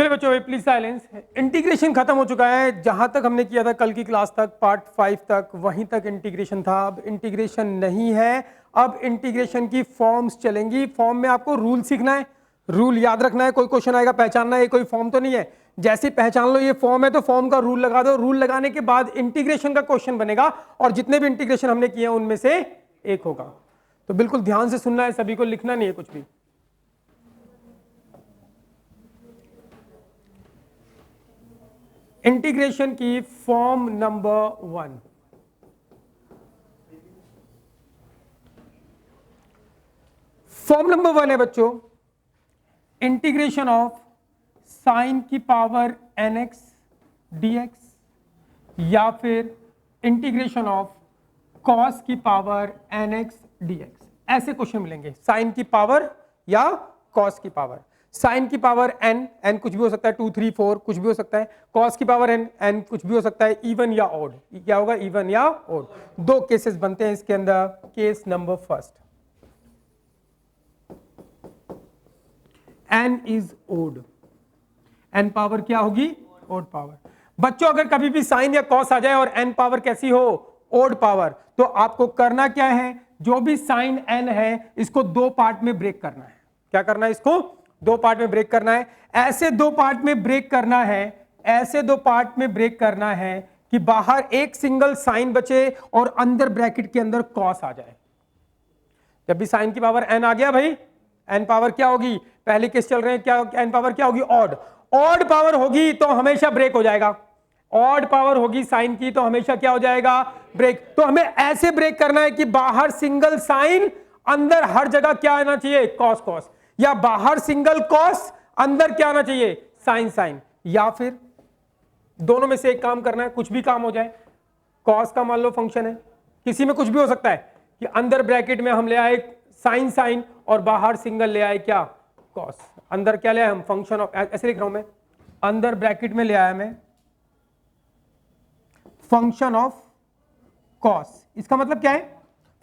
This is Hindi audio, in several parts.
चलिए बच्चों प्लीज साइलेंस। इंटीग्रेशन खत्म हो चुका है, जहां तक हमने किया था कल की क्लास तक, पार्ट 5 तक, वहीं तक इंटीग्रेशन था। अब इंटीग्रेशन नहीं है, अब इंटीग्रेशन की फॉर्म्स चलेंगी। फॉर्म में आपको रूल सीखना है, रूल याद रखना है। कोई क्वेश्चन आएगा पहचानना है, कोई फॉर्म तो नहीं है। जैसे पहचान लो ये फॉर्म है तो फॉर्म का रूल लगा दो। रूल लगाने के बाद इंटीग्रेशन का क्वेश्चन बनेगा और जितने भी इंटीग्रेशन हमने किए उनमें से एक होगा। तो बिल्कुल ध्यान से सुनना है, सभी को लिखना नहीं है कुछ भी। इंटीग्रेशन की फॉर्म नंबर 1, फॉर्म नंबर 1 है बच्चों इंटीग्रेशन ऑफ साइन की पावर nx dx या फिर इंटीग्रेशन ऑफ कॉस की पावर nx dx। ऐसे क्वेश्चन मिलेंगे, साइन की पावर या कॉस की पावर। साइन की पावर n कुछ भी हो सकता है, 2 3 4 कुछ भी हो सकता है। कॉस की पावर n कुछ भी हो सकता है, इवन या ऑड। क्या होगा, इवन या ऑड। दो केसेस बनते हैं इसके अंदर। Case number first, n is odd. n power क्या होगी, ओड पावर। बच्चों अगर कभी भी साइन या कॉस आ जाए और n पावर कैसी हो, ओड पावर, तो आपको करना क्या है, जो भी साइन n है इसको दो पार्ट में ब्रेक करना है। क्या करना है, इसको दो पार्ट में ब्रेक करना है। ऐसे दो पार्ट में ब्रेक करना है, ऐसे दो पार्ट में ब्रेक करना है कि बाहर एक सिंगल साइन बचे और अंदर ब्रैकेट के अंदर कॉस आ जाए। जब भी साइन की पावर n आ गया भाई, n पावर क्या होगी, पहले केस चल रहे हैं, क्या n पावर क्या होगी, ऑड। ऑड पावर होगी तो हमेशा ब्रेक हो जाएगा। ऑड पावर होगी साइन की तो हमेशा क्या हो जाएगा, ब्रेक। तो हमें ऐसे ब्रेक करना है कि बाहर सिंगल साइन, अंदर हर जगह क्या आना चाहिए, कॉस कॉस, या बाहर सिंगल कॉस, अंदर क्या आना चाहिए, साइन साइन। या फिर दोनों में से एक काम करना है, कुछ भी काम हो जाए। कॉस का मान लो फंक्शन है, किसी में कुछ भी हो सकता है कि अंदर ब्रैकेट में हम ले आए साइन साइन और बाहर सिंगल ले आए क्या, कॉस। अंदर क्या ले आए हम, फंक्शन ऑफ, ऐसे लिख रहा हूं मैं, अंदर ब्रैकेट में ले आया मैं फंक्शन ऑफ कॉस। इसका मतलब क्या है,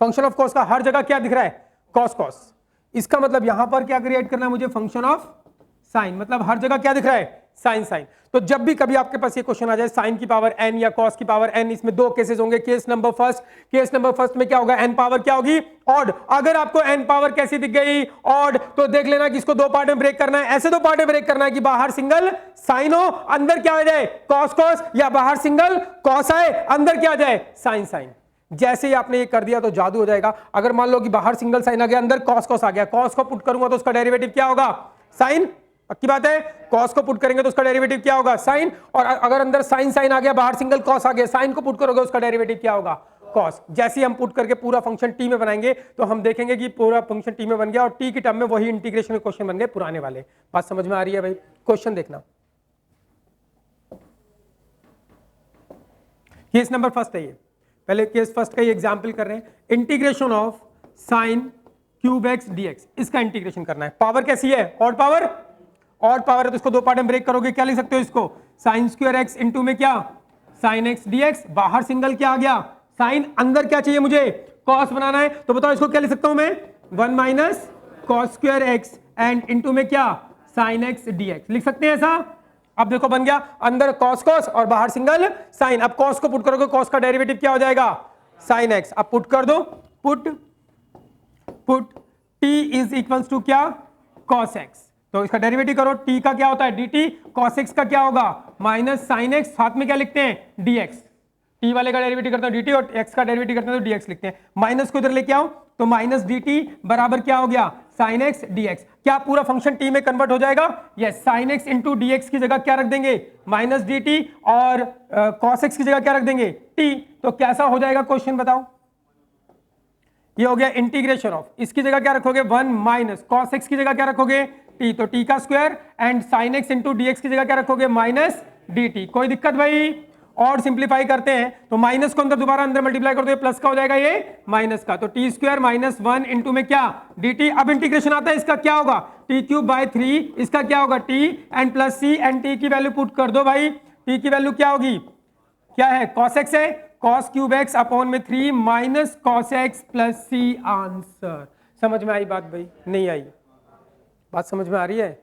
फंक्शन ऑफ कॉस का हर जगह क्या दिख रहा है, कॉस कॉस। इसका मतलब यहां पर क्या क्रिएट करना है मुझे, फंक्शन ऑफ साइन, मतलब हर जगह क्या दिख रहा है, साइन साइन। तो जब भी कभी आपके पास ये क्वेश्चन आ जाए साइन की पावर n या कॉस की पावर n, इसमें दो केसेस होंगे। Case number first, case number first में क्या होगा, n पावर क्या होगी, ऑड। अगर आपको n पावर कैसी दिख गई, ऑड, तो देख लेना कि इसको दो पार्ट में ब्रेक करना है। ऐसे दो पार्ट में ब्रेक करना है कि बाहर सिंगल साइन हो, अंदर क्या आ जाए, कॉस कॉस, या बाहर सिंगल कॉस आए, अंदर क्या आ जाए, साइन साइन। जैसे ही आपने ये कर दिया तो जादू हो जाएगा। अगर मान लो कि बाहर सिंगल साइन आ गया, अंदर कॉस कॉस आ गया, कॉस को पुट करूंगा तो उसका डेरिवेटिव क्या होगा, साइन। पक्की बात है, कॉस को पुट करेंगे तो उसका डेरिवेटिव क्या होगा, साइन। और अगर अंदर साइन साइन आ गया, बाहर सिंगल कॉस आ गया, साइन को पुट करोगे उसका डेरिवेटिव क्या होगा, कॉस। जैसे ही हम पुट करके पूरा फंक्शन टी में बनाएंगे तो हम देखेंगे कि पूरा फंक्शन टी में बन गया और टी की टर्म में वही इंटीग्रेशन के क्वेश्चन बन गए पुराने वाले। बात समझ में आ रही है भाई, क्वेश्चन देखना। केस नंबर फर्स्ट है ये, पहले केस फर्स्ट का ही एग्जांपल कर रहे हैं। Integration of sine cube x dx, इसका इंटीग्रेशन करना है। पावर कैसी है, ऑड पावर। ऑड पावर है तो इसको दो पार्ट में ब्रेक करोगे, क्या लिख सकते हो इसको, साइन स्क्वायर एक्स इंटू में क्या, साइन एक्स डीएक्स। बाहर सिंगल क्या आ गया, साइन, अंदर क्या चाहिए मुझे, कॉस बनाना है, तो बताओ इसको क्या लिख सकता हूं मैं, 1 minus cos square x and into में क्या, साइन एक्स डीएक्स। लिख सकते हैं ऐसा। अब देखो बन गया, अंदर कॉस कॉस और बाहर सिंगल साइन। अब कॉस को पुट करोगे, कॉस का डेरिवेटिव क्या हो जाएगा, साइन एक्स। अब पुट कर दो, put t is equals to क्या, कॉस एक्स। तो इसका डेरिवेटिव करो, t का क्या होता है dt, कॉस एक्स का क्या होगा माइनस साइन एक्स, साथ में क्या लिखते हैं dx। t वाले का डेरिवेटिव करते हैं dt और x का डेरिवेटिव करते हैं तो dx लिखते हैं। माइनस को इधर लेके आओ तो माइनस dt बराबर क्या हो गया, साइन एक्स dx। क्या पूरा फंक्शन t में कन्वर्ट हो जाएगा, yes. Sine x into dx की जगह क्या रख देंगे, माइनस dt, और cos x की जगह क्या रख देंगे, t। तो कैसा हो जाएगा क्वेश्चन बताओ, ये हो गया इंटीग्रेशन ऑफ, इसकी जगह क्या रखोगे, 1 माइनस कॉस एक्स की जगह क्या रखोगे, t, तो t का square, and sine x into D x की जगह क्या रखोगे, माइनस dt। कोई दिक्कत भाई, और सिंप्लीफाई करते हैं तो माइनस को अंदर दोबारा अंदर मल्टीप्लाई कर दो, प्लस का हो जाएगा ये माइनस का, तो टी स्क्वायर माइनस 1 इंटू में क्या, dt। अब इंटीग्रेशन आता है, इसका क्या होगा, टी क्यूब बाय 3, इसका क्या होगा t and plus c, and t की वैल्यू पुट कर दो भाई। t की वैल्यू क्या होगी, क्या है, cos x है, cos क्यूब x अपॉन में 3 minus cos x plus c answer. समझ में आई बात भाई, नहीं आई, बात समझ में आ रही है।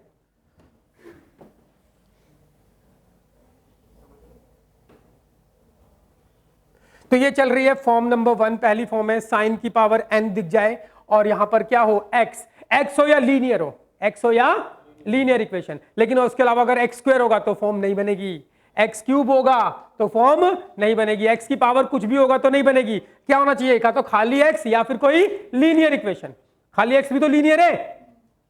तो ये चल रही है फॉर्म नंबर 1, पहली फॉर्म है साइन की पावर n दिख जाए और यहां पर क्या हो x हो या लीनियर हो, x हो या लीनियर इक्वेशन। लेकिन उसके अलावा अगर x स्क्वायर होगा तो फॉर्म नहीं बनेगी, x क्यूब होगा तो फॉर्म नहीं बनेगी, x की पावर कुछ भी होगा तो नहीं बनेगी। क्या होना चाहिए, का तो खाली x या फिर कोई लीनियर इक्वेशन। खाली x भी तो लीनियर है,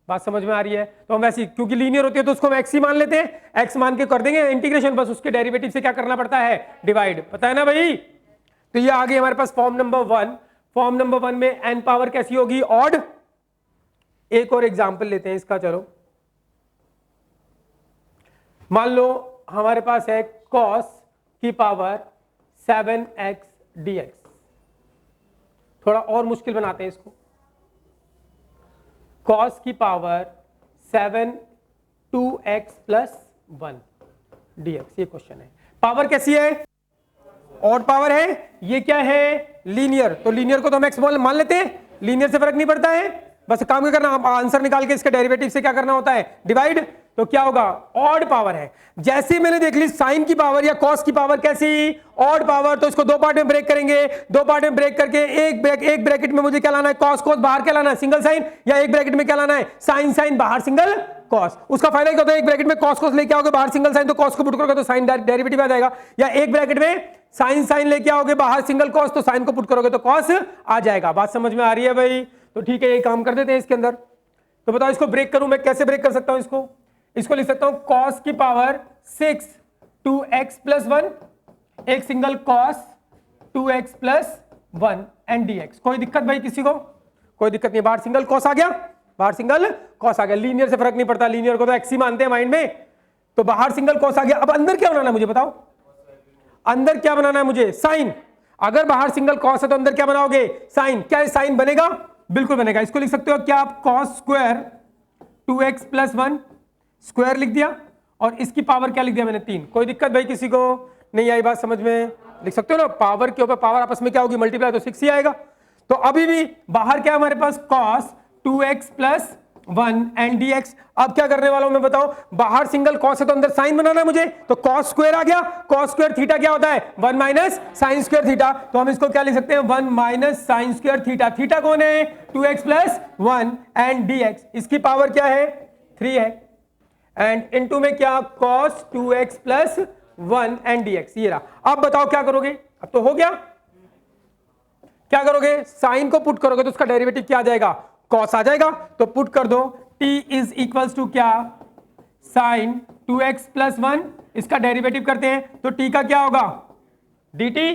बात समझ में आ रही है। तो हम वैसे क्योंकि लीनियर होती है तो उसको हम x ही मान लेते हैं, x मान के कर देंगे इंटीग्रेशन, बस उसके डेरिवेटिव से क्या करना पड़ता है, डिवाइड। पता है ना भाई। तो ये आ गई हमारे पास फॉर्म नंबर 1। फॉर्म नंबर 1 में n पावर कैसी होगी, ऑड। एक और एग्जांपल लेते हैं इसका, चलो मान लो हमारे पास है cos की पावर 7x dx। थोड़ा और मुश्किल बनाते हैं इसको, cos की पावर 7 2x प्लस 1 dx। ये क्वेश्चन है, पावर कैसी है, ऑड पावर है। ये क्या है, लीनियर। तो लीनियर को तो हम एक्स मान लेते हैं, लीनियर से फर्क नहीं पड़ता है, बस काम क्या करना, आंसर निकाल के इसके डेरिवेटिव से क्या करना होता है, डिवाइड। तो क्या होगा, ऑड पावर है। जैसे मैंने देख ली साइन की पावर या कॉस की पावर कैसी, ऑड पावर, तो इसको दो पार्ट में ब्रेक करेंगे। दो पार्ट में ब्रेक करके एक ब्रैकेट में मुझे क्या लाना है, कॉस कॉस, बाहर क्या लाना है, सिंगल साइन, या एक ब्रैकेट में क्या लाना है, साइन साइन, बाहर सिंगल कॉस। उसका फायदा क्या होता है, एक ब्रैकेट में कॉस कॉस लेके आओगे, बाहर सिंगल साइन, तो कॉस को पुट करोगे तो साइन डेरिवेटिव आ जाएगा। या एक ब्रैकेट में साइन साइन लेके आओगे, बाहर सिंगल कॉस, तो साइन को पुट करोगे तो कॉस आ जाएगा। बात समझ में आ रही है भाई। तो ठीक है, ये काम कर देते हैं इसके अंदर। तो बताओ इसको ब्रेक करूं मैं, कैसे ब्रेक कर सकता हूं इसको। इसको लिख सकता हूं cos की पावर 6 2x प्लस 1, एक single cos 2x plus 1 and dx। कोई दिक्कत भाई किसी को, कोई दिक्कत नहीं। बाहर सिंगल cos आ गया, बाहर सिंगल cos आ गया, लीनियर से फर्क नहीं पड़ता, लीनियर को तो x ही मानते हैं माइंड में। तो बाहर सिंगल cos आ गया। अब अंदर क्या बनाना है मुझे बताओ, अंदर क्या बनाना है मुझे, साइन। अगर बाहर सिंगल cos है तो अंदर क्या बनाओगे, साइन। क्या साइन बनेगा, बिल्कुल बनेगा। इसको लिख सकते हो क्या आप, cos square 2x plus 1 square लिख दिया, और इसकी पावर क्या लिख दिया मैंने, 3। कोई दिक्कत भाई किसी को, नहीं आई बात समझ में, लिख सकते हो ना। पावर के ऊपर पावर आपस में क्या होगी, मल्टीप्लाई, तो 6 ही आएगा। तो अभी भी बाहर क्या है हमारे पास, cos 2x plus 1 and dx। अब क्या करने वाला हूं मैं बताओ, बाहर सिंगल cos है तो अंदर साइन बनाना है मुझे, तो cos स्क्वायर आ गया। cos स्क्वायर थीटा क्या होता है, 1 माइनस साइन स्क्वायर थीटा। तो हम इसको क्या लिख सकते हैं, 1 minus sign square theta. Theta कौन है, 2x प्लस 1 एंड dx। इसकी पावर क्या है, 3 है, एंड इनटू में क्या, cos 2x plus 1 and dx। ये रहा। अब बताओ क्या करोगे, अब तो हो गया। क्या करोगे, साइन को पुट करोगे तो उसका डेरिवेटिव क्या आ जाएगा, cos आ जाएगा। तो पुट कर दो, t इज इक्वल्स टू क्या, साइन 2x प्लस 1, इसका डेरिवेटिव करते हैं तो t का क्या होगा, dt,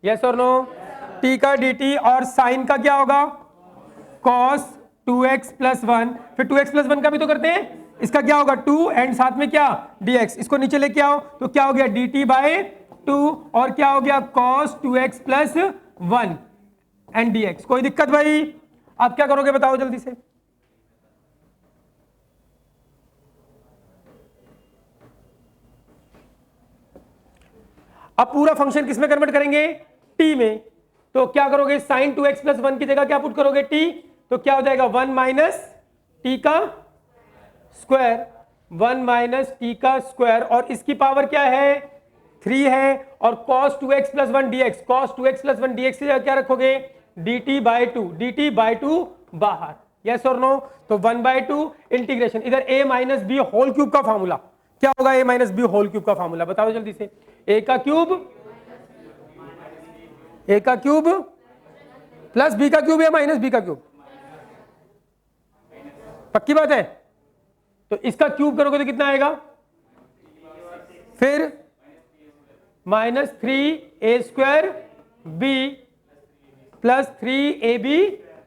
यस और नो, t का dt, और साइन का क्या होगा, cos 2x प्लस 1, फिर 2x प्लस 1 का भी तो करते हैं, इसका क्या होगा 2 एंड साथ में क्या dx। इसको नीचे लेके आओ तो क्या हो गया, dt बाय 2, और क्या हो गया, cos 2x plus 1 and dx। कोई दिक्कत भाई। आप क्या करोगे बताओ जल्दी से, अब पूरा फंक्शन किस में कन्वर्ट करेंगे, t में। तो क्या करोगे, साइन 2x प्लस 1 की जगह क्या पुट करोगे, t। तो क्या हो जाएगा, 1 माइनस t का स्क्वायर, 1 माइनस t का स्क्वायर, और इसकी पावर क्या है, 3 है, और cos 2x plus 1 dx। cos 2x plus 1 dx की जगह क्या रखोगे, dt बाय 2, dt बाय 2 बाहर, यस और नो। तो 1 बाय 2 इंटीग्रेशन, इधर a minus b whole cube का फॉर्मूला क्या होगा, a minus b whole cube का फॉर्मूला बताओ जल्दी से, a का क्यूब प्लस b का क्यूब या माइनस b का क्यूब, पक्की बात है। तो इसका क्यूब करोगे तो कितना आएगा, फिर minus 3a square b plus 3ab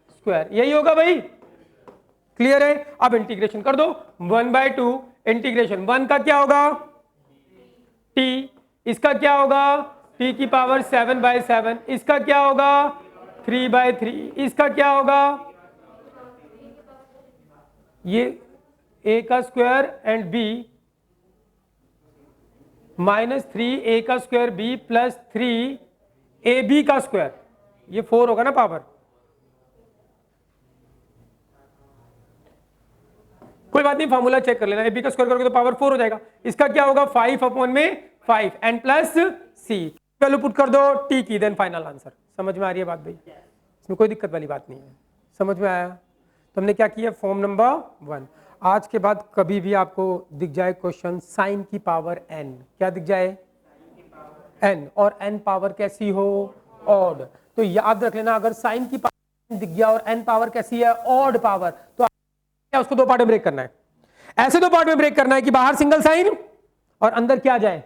square, यही होगा भाई, क्लियर है। अब इंटीग्रेशन कर दो, 1 बाय 2 इंटीग्रेशन, 1 का क्या होगा t, इसका क्या होगा t की पावर 7 बाय 7, इसका क्या होगा 3 बाय 3, इसका क्या होगा ये a का square and b minus 3a का स्क्वायर b प्लस 3ab का स्क्वायर, ये 4 होगा ना पावर। कोई बात नहीं, फॉर्मूला चेक कर लेना, ab का स्क्वायर करोगे तो पावर 4 हो जाएगा। इसका क्या होगा 5 अपॉन में 5 and plus c। Value put कर दो टी की, देन फाइनल आंसर। समझ में आ रही है बात भाई? इसमें कोई दिक्कत वाली बात नहीं है। समझ में आया? तो हमने क्या किया, फॉर्म नंबर 1। आज के बाद कभी भी आपको दिख जाए क्वेश्चन साइन की पावर n, क्या दिख जाए, n, और n पावर कैसी हो, ऑड, तो याद रख लेना अगर साइन की पावर दिख गया और n पावर कैसी है, ऑड पावर, तो उसको दो पार्ट में ब्रेक करना है। ऐसे दो पार्ट में ब्रेक करना है कि बाहर सिंगल साइन और अंदर क्या जाए,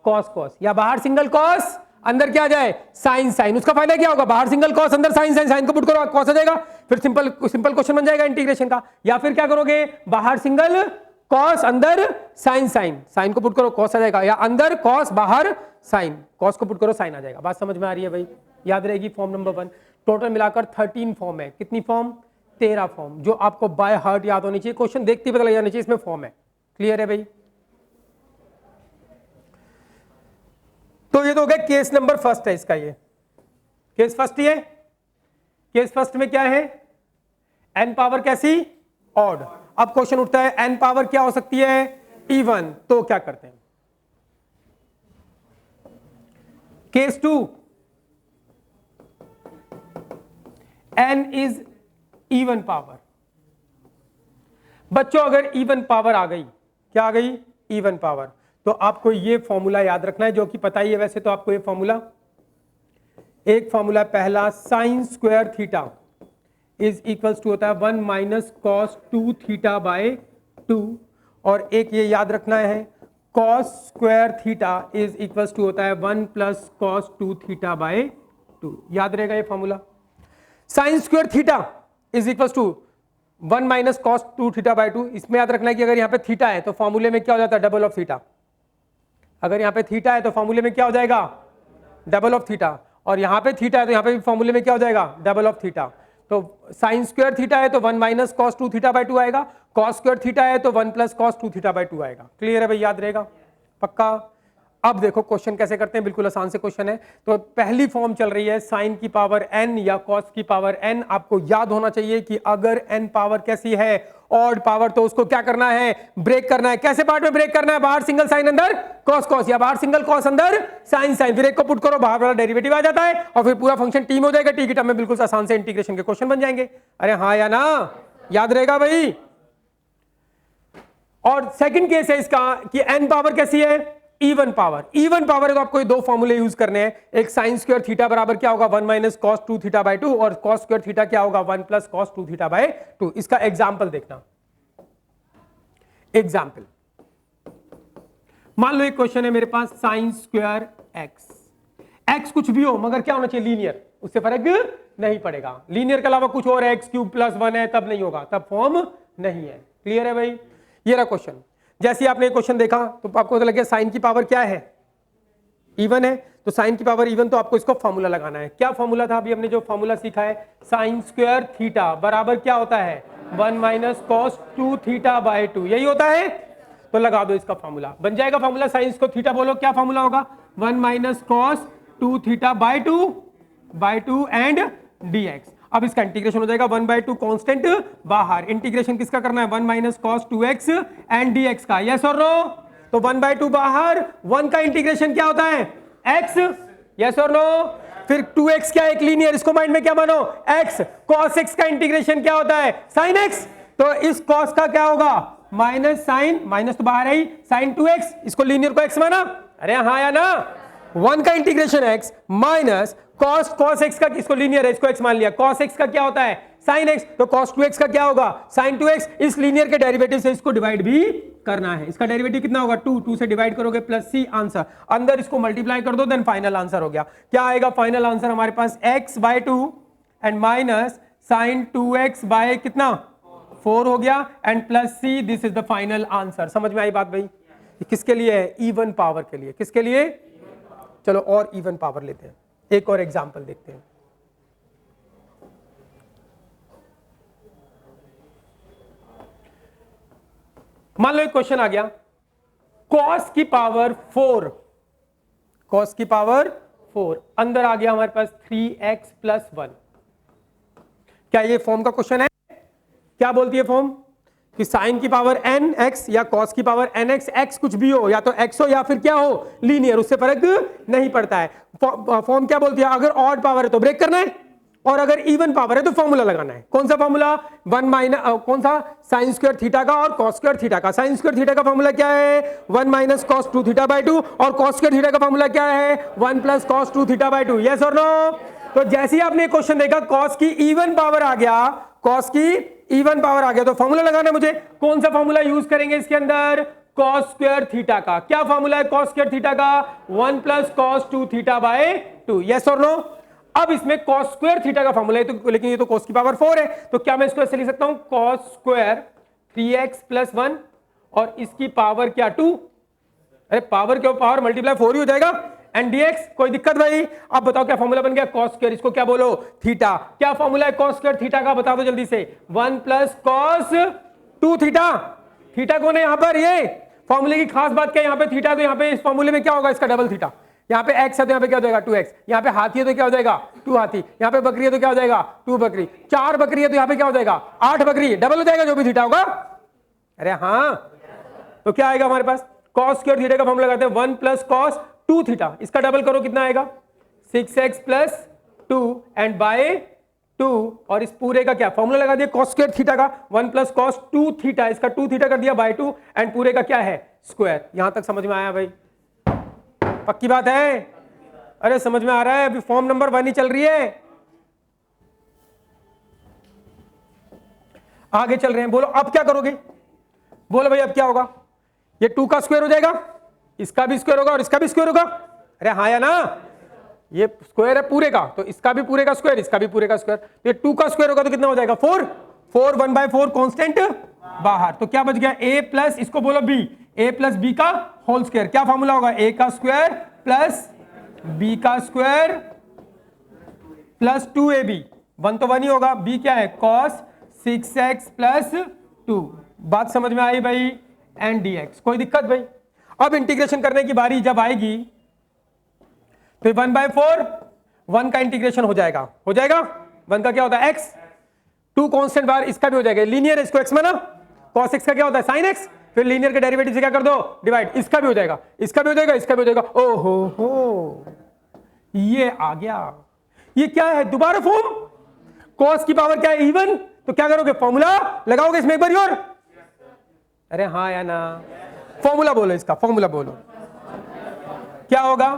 कॉस कॉस, या बाहर सिंगल कॉस अंदर क्या जाए, साइन साइन। उसका फायदा क्या होगा, बाहर सिंगल कॉस अंदर साइन साइन, साइन को पुट करो कॉस आ जाएगा, फिर सिंपल क्वेश्चन बन जाएगा इंटीग्रेशन का। या फिर क्या करोगे, बाहर सिंगल कॉस अंदर साइन साइन, साइन को पुट करो कॉस आ जाएगा, या अंदर कॉस बाहर साइन, कॉस को पुट करो साइन आ जाएगा। बात समझ में आ रही है भाई? याद रहेगी फॉर्म नंबर 1। टोटल मिलाकर 13 फॉर्म है। कितनी फॉर्म, 13 फॉर्म, जो आपको बाय हार्ट याद होनी चाहिए, क्वेश्चन देखते ही पता लग जाना चाहिए इसमें फॉर्म है। क्लियर है भाई? तो ये तो हो गया केस नंबर फर्स्ट है इसका, ये केस फर्स्ट ही है। केस फर्स्ट में क्या है, n पावर कैसी, ऑड। अब क्वेश्चन उठता है n पावर क्या हो सकती है, इवन, तो क्या करते हैं, case 2, n is even power. बच्चों अगर इवन पावर आ गई, क्या आ गई, इवन पावर, तो आपको ये फॉर्मूला याद रखना है, जो कि पता ही है वैसे तो आपको ये फॉर्मूला। एक फॉर्मूला पहला, sine square theta is equals to होता है 1 माइनस कॉस 2 थीटा बाय 2, और एक ये याद रखना है cos square theta is equals to होता है 1 प्लस कॉस 2 थीटा बाय 2। याद रहेगा ये formula. Sine square theta is equals to 1 minus cos 2 theta by 2। इसमें याद रखना है कि अगर यहाँ पे थीटा है तो फॉर्मूले में क्या हो जाता है, डबल ऑफ थीटा। अगर यहाँ पे थीटा है तो फॉर्मूले में क्या हो जाएगा, डबल ऑफ थीटा, और यहाँ पे थीटा है तो यहाँ पे भी फॉर्मूले में क्या हो जाएगा, डबल ऑफ थीटा। तो साइन स्क्वायर थीटा है तो 1 माइनस कॉस 2 थीटा बाय 2 आएगा, कॉस स्क्वायर थीटा है तो 1 प्लस कॉस 2 थीटा बाय 2 आएगा। क्लियर है भाई? याद रहेगा पक्का? अब देखो क्वेश्चन कैसे करते हैं, बिल्कुल आसान से क्वेश्चन है। तो पहली फॉर्म चल रही है साइन की पावर n या कॉस की पावर n। आपको याद होना चाहिए कि अगर n पावर कैसी है, ऑड पावर, तो उसको क्या करना है, ब्रेक करना है। कैसे पार्ट में ब्रेक करना है, बाहर सिंगल साइन अंदर कॉस कॉस, या बाहर सिंगल कॉस अंदर साइन साइन, फिर एक को पुट करो, बाहर वाला डेरिवेटिव आ जाता है और फिर पूरा फंक्शन टी में हो जाएगा। टी की टर्म में बिल्कुल आसान से इंटीग्रेशन के क्वेश्चन बन जाएंगे। अरे हाँ या ना, याद रहेगा भाई? और सेकंड केस है इसका कि n पावर कैसी है, इवन पावर। इवन पावर है तो आपको ये दो फॉर्मूले यूज करने हैं। एक साइन स्क्वायर थीटा बराबर क्या होगा, 1 माइनस कॉस 2 थीटा बाय 2, और कॉस स्क्वायर थीटा क्या होगा, 1 प्लस कॉस 2 थीटा बाय 2। इसका एग्जांपल देखना। एग्जांपल, मान लो एक क्वेश्चन है मेरे पास, साइन स्क्वायर एक्स, एक्स कुछ भी हो मगर क्या होना चाहिए, लीनियर, उससे फर्क नहीं पड़ेगा। लीनियर के अलावा कुछ और है, एक्स क्यूब प्लस 1 है, तब नहीं होगा, तब फॉर्म नहीं है। क्लियर है भाई? ये रहा क्वेश्चन। जैसे ही आपने क्वेश्चन देखा तो आपको लगे साइन की पावर क्या है, इवन है, तो साइन की पावर इवन, तो आपको इसको फॉर्मूला लगाना है। क्या फॉर्मूला था अभी हमने जो फॉर्मूला सीखा है, साइन स्क्वायर थीटा बराबर क्या होता है, 1 माइनस कॉस 2 थीटा बाय 2, यही होता है। तो लगा दो इसका फॉर्मूला, बन जाएगा फॉर्मूला। साइन को थीटा बोलो, क्या फॉर्मूला होगा, 1 minus cos 2 theta by 2 and dx। अब इसका इंटीग्रेशन हो जाएगा 1/2 कांस्टेंट बाहर, इंटीग्रेशन किसका करना है, 1 minus cos 2x and dx का, यस और नो। तो 1/2 बाहर, 1 का इंटीग्रेशन क्या होता है, x, यस और नो। फिर 2x क्या है, एक लीनियर, इसको माइंड में क्या मानो, x, cos x का इंटीग्रेशन क्या होता है, sin x। तो इस cos का क्या होगा, माइनस साइन, माइनस तो बाहर है, साइन 2x, इसको लीनियर को x माना, अरे हाँ या ना। 1 का integration x minus cos x का, इसको लीनियर है, इसको x मान लिया, cos x का क्या होता है, sin x, तो cos 2x का क्या होगा, sin 2x। इस लीनियर के डेरिवेटिव से इसको डिवाइड भी करना है। इसका डेरिवेटिव कितना होगा, 2 से डिवाइड करोगे प्लस c, आंसर अंदर इसको मल्टीप्लाई कर दो, देन फाइनल आंसर हो गया। क्या आएगा फाइनल आंसर हमारे पास, x/2 and minus sin 2x by कितना, 4 हो गया, and plus c, this is the final answer. समझ में आई बात भाई? किसके लिए है, इवन पावर के लिए। किसके लिए, चलो और इवन पावर लेते हैं, एक और एग्जांपल देखते हैं। मान लो एक क्वेश्चन आ गया, cos की पावर 4, cos की पावर 4, अंदर आ गया हमारे पास 3x प्लस 1। क्या ये फॉर्म का क्वेश्चन है, क्या बोलती है फॉर्म, कि साइन की पावर एन एक्स या कॉस की पावर एन एक्स, एक्स कुछ भी हो, या तो एक्स हो या फिर क्या हो लीनियर, उससे फर्क नहीं पड़ता है। फॉर्म क्या बोलती है, अगर ऑड पावर है तो ब्रेक करना है और अगर इवन पावर है तो फॉर्मूला लगाना है। कौन सा फॉर्मूला, कौन सा, साइन स्क्वायर थीटा का और कॉस स्क्वायर थीटा का। साइन स्क्वायर थीटा का फॉर्मूला क्या है 1 माइनस कॉस 2 थीटा बाय 2 और कॉस स्क्वायर थीटा का फॉर्मूला क्या है 1 plus cos 2 theta by 2। Yes और नो। तो जैसे ही आपने क्वेश्चन देखा कॉस की इवन पावर आ गया, कॉस की इवन पावर आ गया तो फॉर्मूला लगाना है मुझे। कौन सा फॉर्मूला यूज करेंगे इसके अंदर, कॉस स्क्वायर थीटा का। क्या फॉर्मूला है कॉस स्क्वायर थीटा का, 1 plus cos 2 theta by 2। Yes और नो। अब इसमें cos स्क्वायर थीटा का फॉर्मूला है तो, लेकिन ये तो cos की पावर 4 है, तो क्या मैं इसको ऐसे लिख सकता हूं cos स्क्वायर 3x प्लस 1 और इसकी पावर क्या 2। अरे पावर क्यों, पावर मल्टीप्लाई 4 ही हो जाएगा एंड dx। कोई दिक्कत भाई। अब बताओ क्या फॉर्मूला बन गया cos स्क्वायर, इसको क्या बोलो थीटा। क्या फॉर्मूला है cos स्क्वायर थीटा का, बता दो जल्दी से, 1 प्लस cos 2 थीटा। थीटा कौन है यहां पर, ये फॉर्मूले की खास बात क्या है, यहां पे थीटा, तो यहां पे इस फॉर्मूले में क्या होगा इसका डबल थीटा। यहाँ पे x है तो यहाँ पे क्या हो जाएगा 2x, यहाँ पे हाथी है तो क्या हो जाएगा 2 हाथी, यहाँ पे बकरी है तो क्या हो जाएगा 2 बकरी, 4 बकरी है तो यहाँ पे क्या हो जाएगा 8 बकरी, डबल हो जाएगा जो भी थीटा होगा। अरे हाँ, तो क्या आएगा हमारे पास, cos स्क्वायर थीटा का फॉर्मूला लगाते हैं 1 प्लस cos 2 थीटा, इसका डबल करो कितना आएगा 6x प्लस 2 एंड बाय 2 और इस पूरे का क्या फॉर्मूला लगा दिया cos स्क्वायर थीटा का 1 प्लस cos 2 थीटा, इसका 2 थीटा कर दिया बाय 2 एंड पूरे का क्या है स्क्वायर। यहां तक समझ में आया भाई, पक्की बात है। अरे समझ में आ रहा है, अभी फॉर्म नंबर 1 ही चल रही है, आगे चल रहे हैं। बोलो अब क्या करोगे, बोलो भाई अब क्या होगा, ये 2 का स्क्वायर हो जाएगा, इसका भी स्क्वायर होगा और इसका भी स्क्वायर होगा। अरे हाँ या ना, ये स्क्वायर है पूरे का तो इसका भी पूरे का स्क्वायर, इसका भी पूरे का स्क्वायर, तो ये 2 का स्क्वायर होगा तो कितना हो जाएगा 4, 4 1/4 कांस्टेंट बाहर, तो क्या बच गया a प्लस, इसको बोलो b, a प्लस बी का होल स्क्वायर। क्या फॉर्मूला होगा a का स्क्वायर प्लस b का स्क्वायर प्लस 2ab, 1 तो 1 ही होगा, b क्या है cos 6x प्लस 2। बात समझ में आई भाई, एंड dx। कोई दिक्कत भाई। अब इंटीग्रेशन करने की बारी जब आएगी तो 1/4 1 का इंटीग्रेशन हो जाएगा, 1 का क्या होता है x, 2 कांस्टेंट बार, इसका भी हो जाएगा लीनियर, इसको x माना, cos x का क्या होता है sin x, फिर लीनियर के डेरिवेटिव से क्या कर दो डिवाइड, इसका भी हो जाएगा, इसका भी हो जाएगा, इसका भी हो जाएगा। ओहो हो, ये आ गया, ये क्या है दोबारा फॉर्म, cos की पावर क्या है इवन, तो क्या करोगे फॉर्मूला लगाओगे इसमें एक बार और। अरे हाँ या ना, फॉर्मूला बोलो, इसका फॉर्मूला बोलो क्या होगा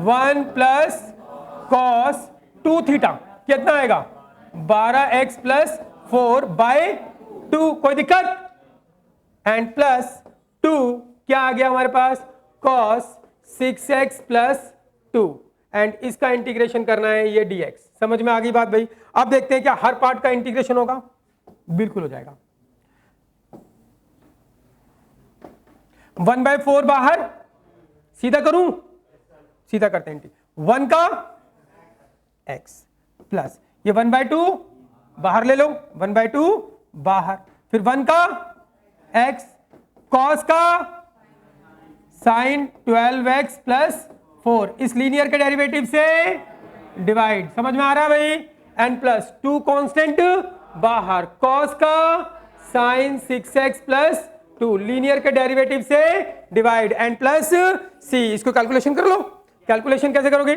1 प्लस cos 2 थीटा, कितना आएगा 12x प्लस 4 बाय 2। कोई दिक्कत, एंड प्लस 2 क्या आ गया हमारे पास cos 6x प्लस 2 एंड इसका इंटीग्रेशन करना है ये dx। समझ में आ गई बात भाई। अब देखते हैं क्या हर पार्ट का इंटीग्रेशन होगा, बिल्कुल हो जाएगा। 1/4 बाहर, सीधा करूं, सीधा करते हैं 1 का x प्लस ये 1/2 बाहर ले लो, 1/2 बाहर, फिर 1 का x cos का sin 12x प्लस 4, इस लीनियर के डेरिवेटिव से डिवाइड, समझ में आ रहा है भाई, एंड प्लस 2 कांस्टेंट बाहर, cos का sin 6x प्लस 2 लीनियर के डेरिवेटिव से डिवाइड एंड प्लस c। इसको कैलकुलेशन कर लो, कैलकुलेशन कैसे करोगे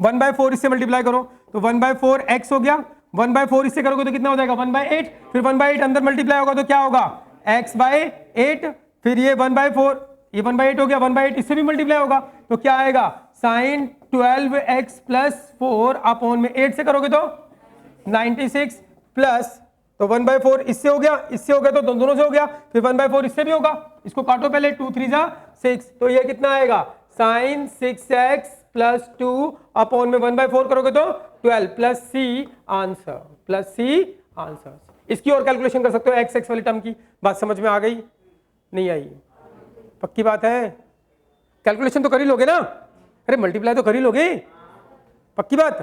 1/4 इससे मल्टीप्लाई करो तो 1/4 x हो गया, 1/4 इससे करोगे तो कितना हो जाएगा 1/8, फिर 1/8 अंदर मल्टीप्लाई होगा तो क्या होगा x/8, फिर ये 1/4, ये 1/8 हो गया, 1/8 इससे भी मल्टीप्लाई होगा तो क्या आएगा sin 12x प्लस 4 अपॉन में 8 से करोगे तो 96 प्लस, तो 1/4 इससे हो गया, इससे हो गया तो दोनों से हो गया, फिर 1/4 इससे भी होगा, इसको काटो पहले, 2 3 जा 6, तो ये कितना आएगा sin 6x प्लस 2 अपॉन में 1/4 करोगे तो 12 plus c answer, plus c answer. इसकी और कैलकुलेशन कर सकते हो x वाली टर्म की। बात समझ में आ गई, नहीं आई, पक्की बात है, कैलकुलेशन तो कर ही लोगे ना, अरे मल्टीप्लाई तो कर ही लोगे, पक्की बात।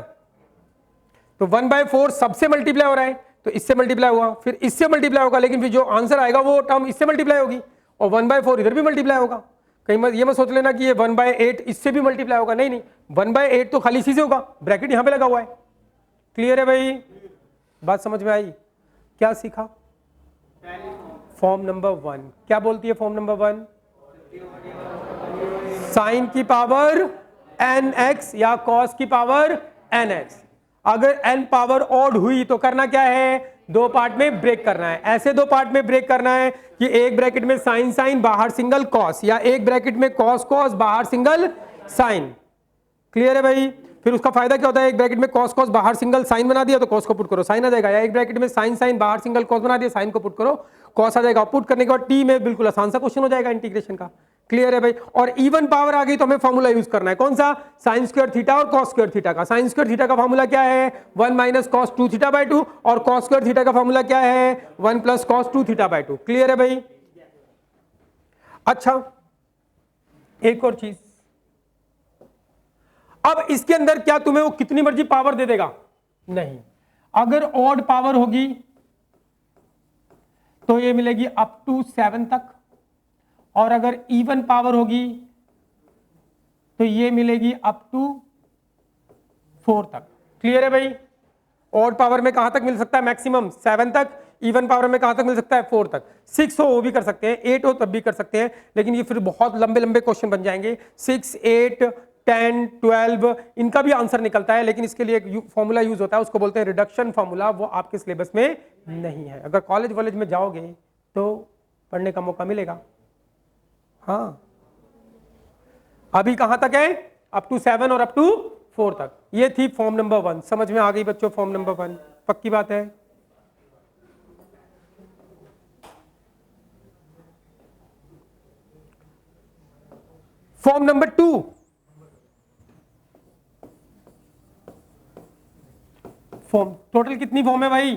तो 1/4 सबसे मल्टीप्लाई हो रहा है तो इससे मल्टीप्लाई हुआ, फिर इससे मल्टीप्लाई होगा, लेकिन फिर जो आंसर आएगा वो टर्म इससे मल्टीप्लाई होगी, और 1/4 इधर भी मल्टीप्लाई होगा। कहीं मत ये मत सोच लेना कि ये 1/8 इससे भी मल्टीप्लाई होगा, नहीं नहीं, 1/8 तो खाली इसी से होगा, ब्रैकेट यहां पे लगा हुआ है। क्लियर है भाई, बात समझ में आई, क्या सीखा फॉर्म नंबर 1 क्या बोलती है? फॉर्म नंबर 1 साइन की पावर nx या कॉस की पावर nx। अगर n पावर ऑड हुई तो करना क्या है? दो पार्ट में ब्रेक करना है। ऐसे दो पार्ट में ब्रेक करना है कि एक ब्रैकेट में साइन साइन बाहर सिंगल कॉस, या एक ब्रैकेट में कॉस कॉस बाहर सिंगल साइन। क्लियर है भाई? फिर उसका फायदा क्या होता है? एक ब्रैकेट में कॉस कॉस बाहर सिंगल साइन बना दिया तो कॉस को पुट करो साइन आ जाएगा, या एक ब्रैकेट में साइन साइन बाहर सिंगल कॉस बना दिया साइन को पुट करो कॉस आ जाएगा। पुट करने के बाद टी में बिल्कुल आसान सा क्वेश्चन हो जाएगा इंटीग्रेशन का। क्लियर है भाई? और इवन पावर आ गई तो हमें फॉर्मूला यूज करना है, कौन सा? साइन स्क्वायर थीटा और कॉस स्क्वायर थीटा का। साइन स्क्वायर थीटा का फॉर्मूला क्या है? 1 माइनस कॉस 2 थीटा बाई 2, और कॉस स्क्वायर थीटा का फॉर्मूला क्या है? 1 plus cos 2 theta by 2। Clear है भाई? अच्छा, एक और चीज, अब इसके अंदर क्या तुम्हें वो कितनी मर्जी पावर दे देगा? नहीं। अगर ऑड पावर होगी तो ये मिलेगी अप टू 7 तक, और अगर इवन पावर होगी तो ये मिलेगी अप टू 4 तक। क्लियर है भाई? ऑड पावर में कहां तक मिल सकता है? मैक्सिमम 7 तक। इवन पावर में कहां तक मिल सकता है? 4 तक। 6 हो वो भी कर सकते हैं, 8 हो तब भी कर सकते हैं, लेकिन ये फिर बहुत लंबे लंबे क्वेश्चन बन जाएंगे। 6, 8, 10, 12 इनका भी आंसर निकलता है, लेकिन इसके लिए एक फॉर्मूला यूज होता है, उसको बोलते हैं रिडक्शन फॉर्मूला। वो आपके सिलेबस में नहीं है। अगर कॉलेज वॉलेज में जाओगे तो पढ़ने का मौका मिलेगा। हाँ, अभी कहां तक है? अप टू 7 और अप टू 4 तक। ये थी फॉर्म नंबर 1। समझ में आ गई बच्चों? फॉर्म नंबर 1 पक्की बात है। फॉर्म नंबर 2, फॉर्म टोटल कितनी फॉर्म है भाई?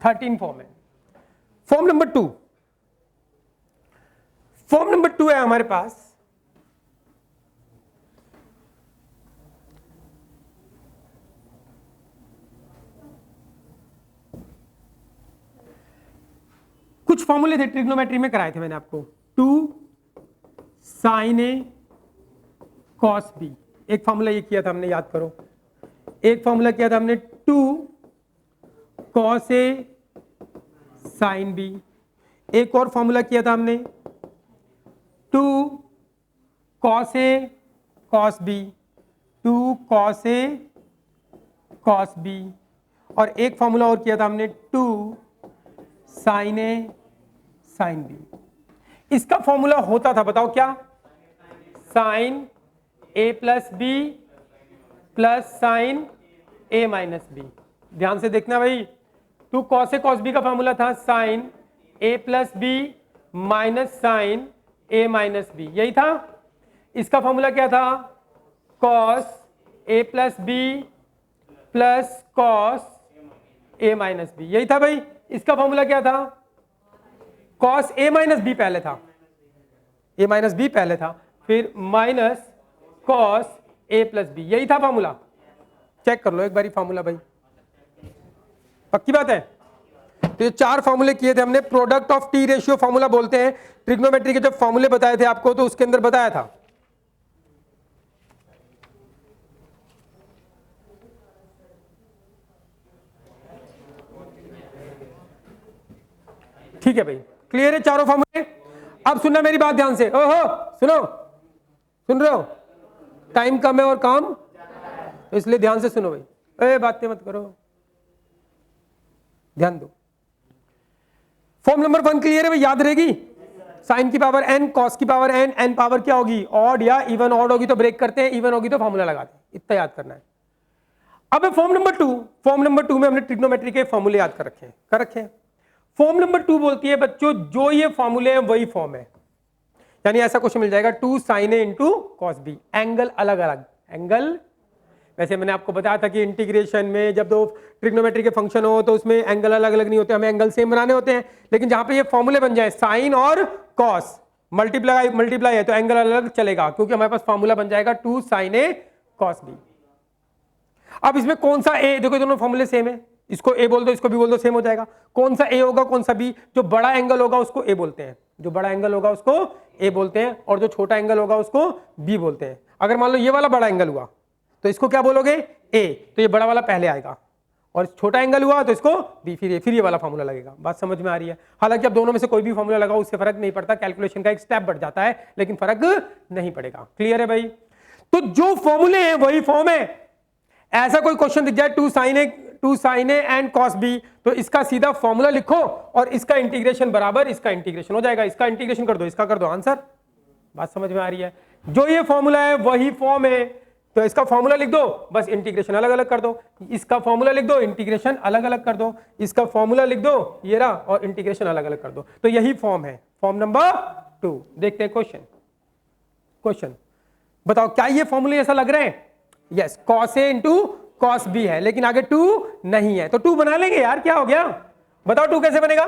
13 फॉर्म है। फॉर्म नंबर 2, फॉर्म नंबर 2 है हमारे पास कुछ फॉर्मूले थे ट्रिग्नोमेट्री में कराए थे मैंने आपको। 2 साइन ए कॉस बी, एक फॉर्मूला ये किया था हमने, याद करो। एक फॉर्मूला किया था हमने 2 कॉस ए साइन बी। एक और फॉर्मूला किया था हमने 2 cos A cos B, 2 cos A cos B. और एक फॉर्मूला और किया था हमने 2 साइन ए साइन बी। इसका फॉर्मूला होता था, बताओ क्या? Sign A plus B plus sign a minus B. ध्यान से देखना भाई, 2 कॉस ए कॉस बी का फॉर्मूला था sign A plus B minus sine a minus B, यही था। इसका फॉर्मूला क्या था? Cos A plus B plus cos A minus B, यही था भाई। इसका फॉर्मूला क्या था? कॉस ए माइनस बी पहले था, ए माइनस बी पहले था, फिर minus cos A plus B, यही था फॉर्मूला। चेक कर लो एक बारी फॉर्मूला भाई, पक्की बात है। तो ये 4 फॉर्मूले किए थे हमने। Product of T ratio formula बोलते हैं। ट्रिग्नोमेट्री के जब फॉर्मूले बताए थे आपको तो उसके अंदर बताया था। ठीक है भाई, क्लियर है चारों फॉर्मूले? अब सुनना मेरी बात ध्यान से। ओहो सुनो, सुन रहे हो? टाइम कम है और काम, तो इसलिए ध्यान से सुनो भाई। बातें मत करो, ध्यान दो। फॉर्म नंबर 1 क्लियर है भाई? याद रहेगी? साइन की पावर n, कॉस की पावर n, n पावर क्या होगी? ऑड या इवन। ऑड होगी तो ब्रेक करते हैं, इवन होगी तो फॉर्मूला लगाते हैं, इतना याद करना है। अब फॉर्म नंबर 2, फॉर्म नंबर 2 में हमने ट्रिग्नोमेट्री के फॉर्मूले याद कर रखे हैं। फॉर्म नंबर 2 बोलती है बच्चों, जो ये फॉर्मूले हैं वही फॉर्म है। यानी ऐसा क्वेश्चन मिल जाएगा 2 साइन ए इंटू कॉस बी, एंगल अलग अलग एंगल। वैसे मैंने आपको बताया था कि इंटीग्रेशन में जब दो ट्रिग्नोमेट्री के फंक्शन हो तो उसमें एंगल अलग अलग नहीं होते, हमें एंगल सेम बनाने होते हैं। लेकिन जहां पे ये फॉर्मूले बन जाए साइन और कॉस, मल्टीप्लाई है तो एंगल अलग अलग चलेगा, क्योंकि हमारे पास फॉर्मूला बन जाएगा 2 साइन ए कॉस बी। अब इसमें कौन सा ए? देखो दोनों फॉर्मूले सेम है, इसको ए बोल दो इसको बी बोल दो, सेम हो जाएगा। कौन सा ए होगा कौन सा बी? जो बड़ा एंगल होगा उसको ए बोलते हैं, जो बड़ा एंगल होगा उसको ए बोलते हैं, और जो छोटा एंगल होगा उसको बी बोलते हैं। अगर मान लो ये वाला बड़ा एंगल हुआ तो इसको क्या बोलोगे? ए, तो ये बड़ा वाला पहले आएगा, और छोटा एंगल हुआ तो इसको बी, फिर ये वाला फॉर्मूला लगेगा। बात समझ में आ रही है? हालांकि अब दोनों में से कोई भी फॉर्मूला लगाओ उससे फर्क नहीं पड़ता, कैलकुलेशन का एक स्टेप बढ़ जाता है लेकिन फर्क नहीं पड़ेगा। क्लियर है भाई? तो जो फॉर्मूले हैं वही फॉर्म है। ऐसा कोई क्वेश्चन दिख जाए two sine a and cos b, तो इसका सीधा फॉर्मूला लिखो और इसका इंटीग्रेशन बराबर इसका इंटीग्रेशन हो जाएगा। इसका इंटीग्रेशन कर दो, इसका कर दो, आंसर। बात समझ में आ रही है? जो ये फॉर्मूला है वही फॉर्म है, तो इसका फॉर्मूला लिख दो, बस इंटीग्रेशन अलग अलग कर दो। इसका फॉर्मूला लिख दो, इंटीग्रेशन अलग अलग कर दो। इसका फॉर्मूला लिख दो, ये रहा, और इंटीग्रेशन अलग अलग कर दो। तो यही फॉर्म है, फॉर्म नंबर 2। देखते हैं क्वेश्चन। बताओ क्या ये फॉर्मूले ऐसा लग रहे हैं? Yes, cos A into cos B है, लेकिन आगे 2 नहीं है, तो 2 बना लेंगे यार, क्या हो गया? बताओ 2 कैसे बनेगा?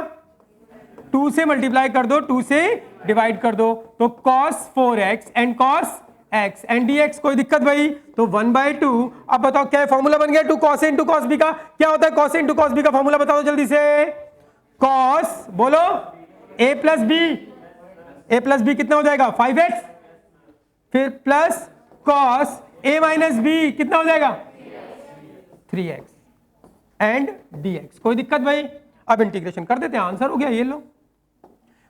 2 से मल्टीप्लाई कर दो, 2 से डिवाइड कर दो, तो cos 4x and cos x and dx। कोई दिक्कत भाई? तो 1/2। अब बताओ क्या फॉर्मूला बन गया 2 cos a into cos b का? क्या होता है cos a into cos b का फॉर्मूला? बताओ जल्दी से। cos, बोलो, a प्लस b कितना हो जाएगा? 5x, फिर plus cos a minus b कितना हो जाएगा? 3x and dx। कोई दिक्कत भाई? अब इंटीग्रेशन कर देते हैं, आंसर हो गया, ये लो।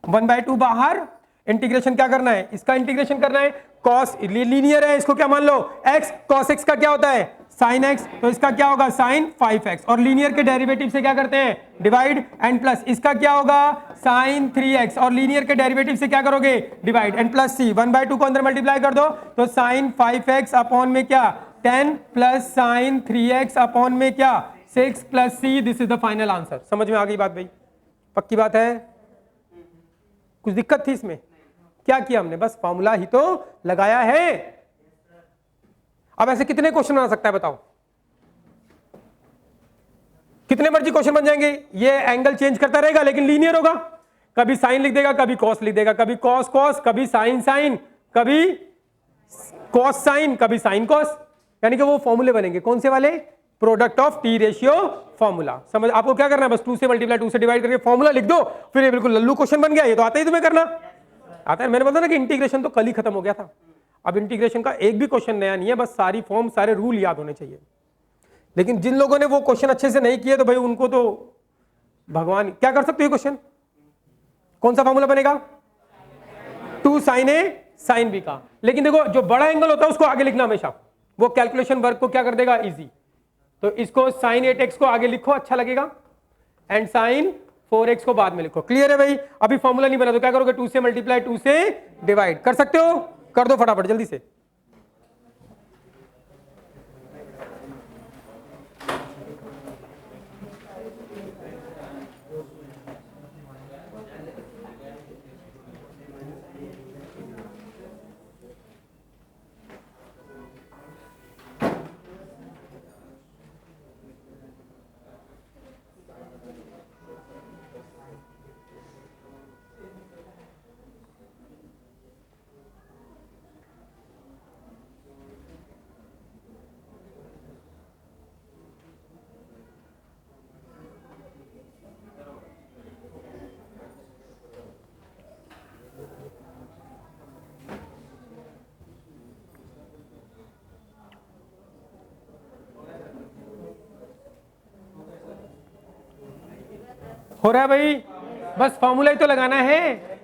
1/2 बाहर, इंटीग्रेशन क्या करना है? इसका इंटीग्रेशन करना है। cos लीनियर है, इसको क्या मान लो? x, cos x का क्या होता है? sin x, तो इसका क्या होगा? sin 5x, और लीनियर के डेरिवेटिव से क्या करते हैं? Divide and plus. इसका क्या होगा? sin 3x, और लीनियर के डेरिवेटिव से क्या करोगे? Divide and plus c। 1/2 को अंदर मल्टीप्लाई कर दो, तो sin 5x अपॉन में क्या? 10 प्लस sin 3x अपॉन में क्या? 6 plus c। This is the final answer. समझ में आ गई बात भाई? पक्की बात है? कुछ दिक्कत थी इसमें? क्या किया हमने? बस फॉर्मूला ही तो लगाया है। अब ऐसे कितने क्वेश्चन बना सकता है बताओ? कितने मर्जी क्वेश्चन बन जाएंगे, ये एंगल चेंज करता रहेगा लेकिन लीनियर होगा। कभी साइन लिख देगा, कभी कॉस लिख देगा, कभी कॉस कॉस, कभी साइन साइन, कभी कॉस साइन, कभी साइन कॉस। यानी कि वो फॉर्मूले बनेंगे कौन से वाले? Product of T ratio formula. समझ? आपको क्या करना है? बस 2 से मल्टीप्लाई 2 से डिवाइड करके फॉर्मूला लिख दो, फिर ये बिल्कुल लल्लू क्वेश्चन बन गया। ये तो आता ही तुम्हें करना आता है। मैंने बताया ना कि इंटीग्रेशन तो कल ही खत्म हो गया था। अब इंटीग्रेशन का एक भी क्वेश्चन नया नहीं है, बस सारी फॉर्म सारे रूल याद होने चाहिए। लेकिन जिन लोगों ने वो क्वेश्चन अच्छे से नहीं किए तो भाई उनको तो भगवान क्या कर सकते हो। क्वेश्चन कौन सा फॉर्मूला बनेगा? 2 sin a sin b का। लेकिन देखो जो बड़ा एंगल होता है उसको आगे लिखना हमेशा, वो कैलकुलेशन वर्क को क्या कर देगा? इजी। तो इसको sin 8x को आगे लिखो, अच्छा लगेगा, एंड sin 4x को बाद में लिखो। क्लियर है भाई? अभी फॉर्मूला नहीं बना तो क्या करोगे? 2 से मल्टीप्लाई 2 से डिवाइड कर सकते हो, कर दो फटाफट जल्दी से। हो रहा है भाई? बस फॉर्मूला ही तो लगाना है।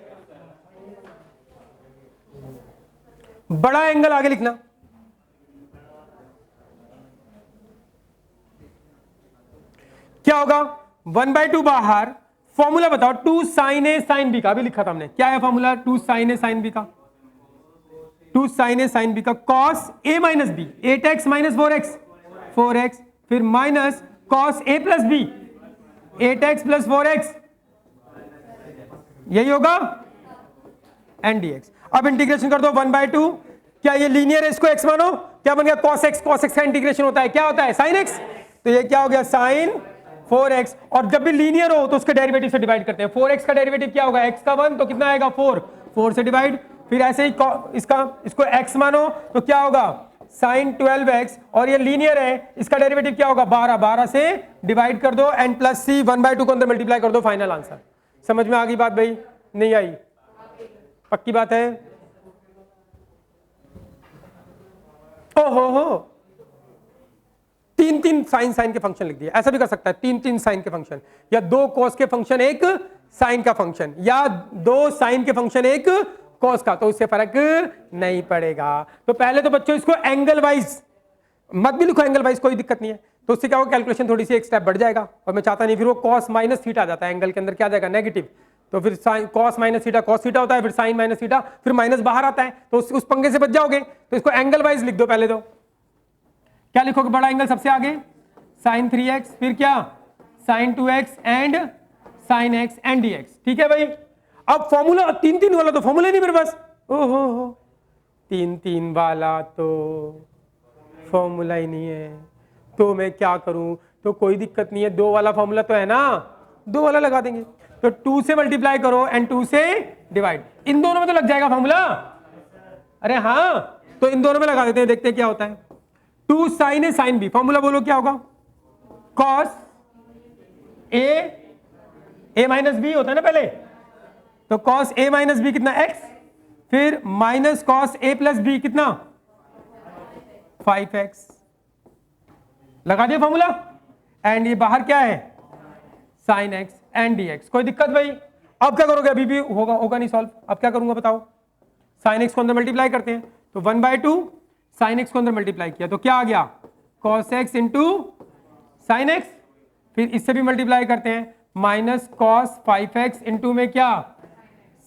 बड़ा एंगल आगे लिखना, क्या होगा? 1/2 बाहर, फॉर्मूला बताओ 2 sin a sin b का। अभी लिखा था हमने, क्या है formula? 2 sin a sin b का, 2 sin a sin b का cos a minus b, 8x minus 4x, फिर minus cos a plus b, 8x plus 4x, यही होगा, एंड dx। अब इंटीग्रेशन कर दो 1/2। क्या ये लीनियर है? इसको x मानो, क्या बन गया? cos x। cos x का इंटीग्रेशन होता है क्या होता है? sin x। तो ये क्या हो गया? sin 4x। और जब भी लीनियर हो तो उसके डेरिवेटिव से डिवाइड करते हैं। 4x का डेरिवेटिव क्या होगा? x का 1, तो कितना आएगा? 4 से डिवाइड, फिर ऐसे ही इसको x मानो तो क्या होगा? sin 12x, और ये लीनियर है, इसका डेरिवेटिव क्या होगा? 12 से डिवाइड कर दो, एंड प्लस c। 1/2 को अंदर मल्टीप्लाई कर दो, फाइनल आंसर। समझ में आ गई बात भाई? नहीं आई? पक्की बात है? ओहो हो, तीन तीन साइन के फंक्शन लिख दिए, ऐसा भी कर सकता है, तीन तीन साइन के फंक्शन, या दो कॉस के फंक्शन एक साइन का फंक्शन, या दो साइन के फंक्शन एक कॉस का, तो उससे फर्क नहीं पड़ेगा। तो पहले तो बच्चों इसको एंगल वाइज मत भी लिखो, एंगल वाइज कोई दिक्कत नहीं है, तो उससे क्या होगा कैलकुलेशन थोड़ी सी एक स्टेप बढ़ जाएगा, और मैं चाहता नहीं फिर वो कॉस माइनस थीटा आ जाता है, एंगल के अंदर क्या आ जाएगा नेगेटिव, तो फिर sine cos minus theta cos theta होता है, फिर साइन माइनस थीटा, फिर माइनस बाहर आता है, तो उस पंगे से बच जाओगे। तो इसको एंगल वाइज लिख दो पहले, तो क्या लिखोगे, बड़ा एंगल सबसे आगे साइन 3x, फिर क्या sine 2x and sine x and dx, ठीक है भाई। अब फॉर्मूला तीन तीन वाला तो फॉर्मूला नहीं मेरे पास, ओहो हो, तीन तीन वाला तो फॉर्मूला ही नहीं है, तो मैं क्या करूं, तो कोई दिक्कत नहीं है, दो वाला फॉर्मूला तो है ना, दो वाला लगा देंगे, तो 2 से मल्टीप्लाई करो एंड 2 से डिवाइड, इन दोनों में तो लग जाएगा फॉर्मूला, अरे हाँ, तो इन दोनों में लगा देते हैं, देखते हैं क्या होता है। 2 साइन ए साइन बी, फॉर्मूला बोलो क्या होगा, कॉस ए माइनस बी होता है ना पहले, तो कॉस ए माइनस बी कितना x, फिर minus cos A plus B कितना 5x, लगा दिया फॉर्मूला, एंड ये बाहर क्या है साइन x एंड dx, कोई दिक्कत भाई। अब क्या करोगे, अभी भी होगा नहीं सॉल्व, अब क्या करूंगा बताओ, साइन x को अंदर मल्टीप्लाई करते हैं, तो 1/2 साइन x को अंदर मल्टीप्लाई किया तो क्या आ गया cos x into sine x, फिर इससे भी मल्टीप्लाई करते हैं माइनस cos 5x इंटू में क्या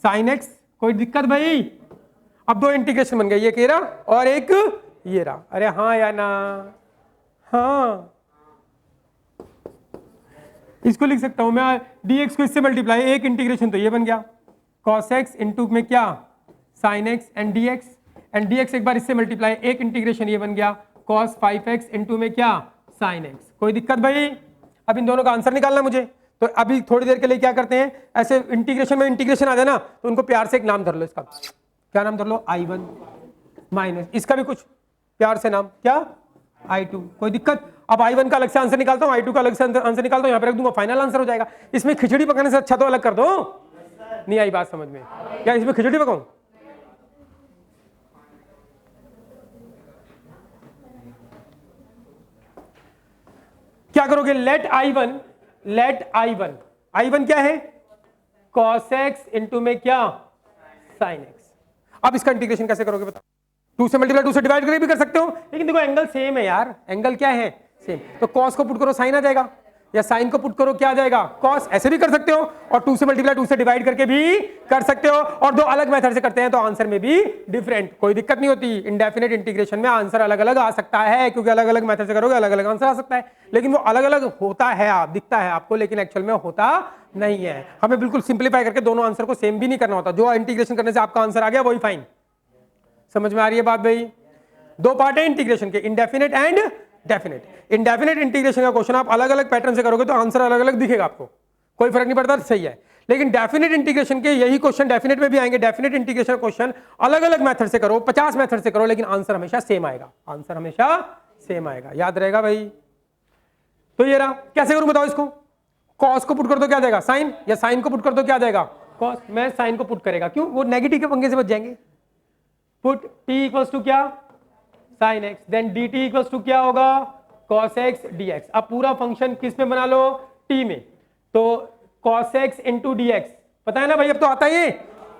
साइन x, कोई दिक्कत भाई। अब दो इंटीग्रेशन बन गए, ये कह रहा और एक ये रहा, अरे हाँ या ना, हाँ इसको लिख सकता हूं मैं, dx को इससे मल्टीप्लाई, एक इंटीग्रेशन तो ये बन गया cos x इंटू में क्या sin x एंड dx एक बार इससे मल्टीप्लाई, एक इंटीग्रेशन ये बन गया cos 5x इंटू में क्या sin x, कोई दिक्कत भाई। अब इन दोनों का आंसर निकालना मुझे, तो अभी थोड़ी देर के लिए क्या करते हैं, ऐसे इंटीग्रेशन में इंटीग्रेशन आ जाए ना, तो उनको प्यार से एक नाम धर लो, इसका क्या नाम धर लो, I1 माइनस, इसका भी कुछ प्यार से नाम क्या I2, कोई दिक्कत। अब I1 का अलग से आंसर निकालता हूं, I2 का अलग से आंसर निकालता हूं, यहां पर रख दूंगा, फाइनल आंसर हो जाएगा। इसमें खिचड़ी पकाने से अच्छा तो अलग कर दो, नहीं आई बात समझ में, क्या इसमें खिचड़ी पकाऊं, क्या करोगे, लेट I1 क्या है cos x इंटू में क्या sin x। अब इसका इंटीग्रेशन कैसे करोगे बताओ, 2 से मल्टीप्लाई 2 से डिवाइड करके भी कर सकते हो, लेकिन देखो एंगल सेम है यार, एंगल क्या है सेम, तो cos को पुट करो साइन आ जाएगा, या साइन को पुट करो क्या आ जाएगा cos, ऐसे भी कर सकते हो, और 2 से मल्टीप्लाई 2 से डिवाइड करके भी कर सकते हो, और दो अलग मेथड से करते हैं तो आंसर में भी डिफरेंट, कोई दिक्कत नहीं होती। इंडेफिनेट इंटीग्रेशन में आंसर अलग अलग आ सकता है, क्योंकि अलग अलग मेथड से करोगे अलग अलग आंसर आ सकता है, लेकिन वो अलग अलग होता है, आप दिखता है आपको, लेकिन एक्चुअल में होता नहीं है। हमें बिल्कुल सिंप्लीफाई करके दोनों आंसर को सेम भी नहीं करना होता, जो इंटीग्रेशन करने से आपका आंसर आ गया वही फाइन। समझ में आ रही है बात भाई, दो पार्ट है इंटीग्रेशन के, indefinite and definite. Indefinite integration का क्वेश्चन आप अलग अलग पैटर्न से करोगे तो आंसर अलग अलग दिखेगा आपको, कोई फर्क नहीं पड़ता, सही है। लेकिन डेफिनेट इंटीग्रेशन के यही क्वेश्चन डेफिनेट में भी आएंगे, डेफिनेट इंटीग्रेशन क्वेश्चन अलग अलग मेथड से करो, 50 मेथड से करो, लेकिन आंसर हमेशा सेम आएगा, आंसर हमेशा सेम आएगा, याद रहेगा भाई। तो ये रहा, कैसे करूं बताओ इसको, कॉस को पुट कर दो क्या जाएगा साइन, या साइन को पुट कर दो क्या जाएगा कॉस, मैं साइन को पुट करेगा, क्यों, वो नेगेटिव के पंगे से बच जाएंगे। पुट t इक्वल्स टू क्या sin x, then dt equals to क्या होगा cos x dx। अब पूरा फंक्शन किस में बना लो, t में, तो cos x इंटू dx, पता है ना भाई, अब तो आता ही है,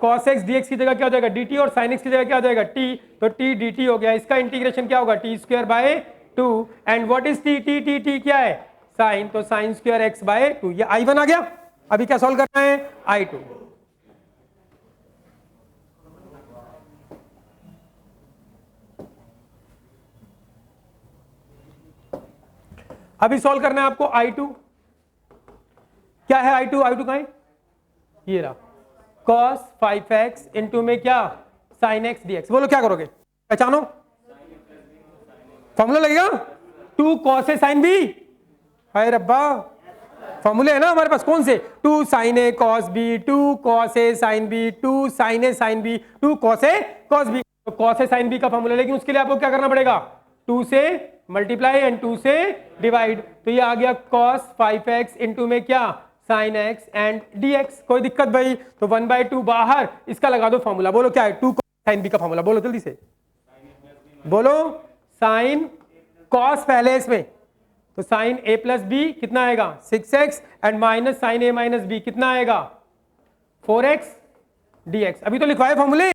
cos x dx की जगह क्या हो जाएगा dt, और sin x की जगह क्या हो जाएगा t, तो t dt हो गया, इसका इंटीग्रेशन क्या होगा t square by 2, and what is t, t t t क्या है sin, तो sin स्क्वायर x बाय 2, ये I1 आ गया। अभी क्या सॉल्व करना है I2, अभी सॉल्व करना है आपको I2, क्या है I2 कहां है, ये रहा cos 5x इंटू में क्या sin x dx, बोलो क्या करोगे, पहचानो फॉर्मूला लगेगा 2 cos a sin b, हाय रब्बा फॉर्मूले है ना हमारे पास, कौन से 2 sin a cos b, 2 cos a sin b, 2 sin a sin b, 2 cos a cos b, तो cos a sin b का फॉर्मूला, लेकिन उसके लिए आपको क्या करना पड़ेगा 2 से मल्टीप्लाई एंड 2 से डिवाइड, तो ये आ गया cos 5x इंटू में क्या sin x एंड dx, कोई दिक्कत भाई। तो 1/2 बाहर, इसका लगा दो फॉर्मूला, बोलो क्या है 2 cos sin b का फॉर्मूला, बोलो जल्दी से बोलो, sin cos पहले इसमें तो साइन ए प्लस बी कितना आएगा 6x and minus sine a minus b कितना आएगा 4x dx। अभी तो लिखवाए फॉर्मूले,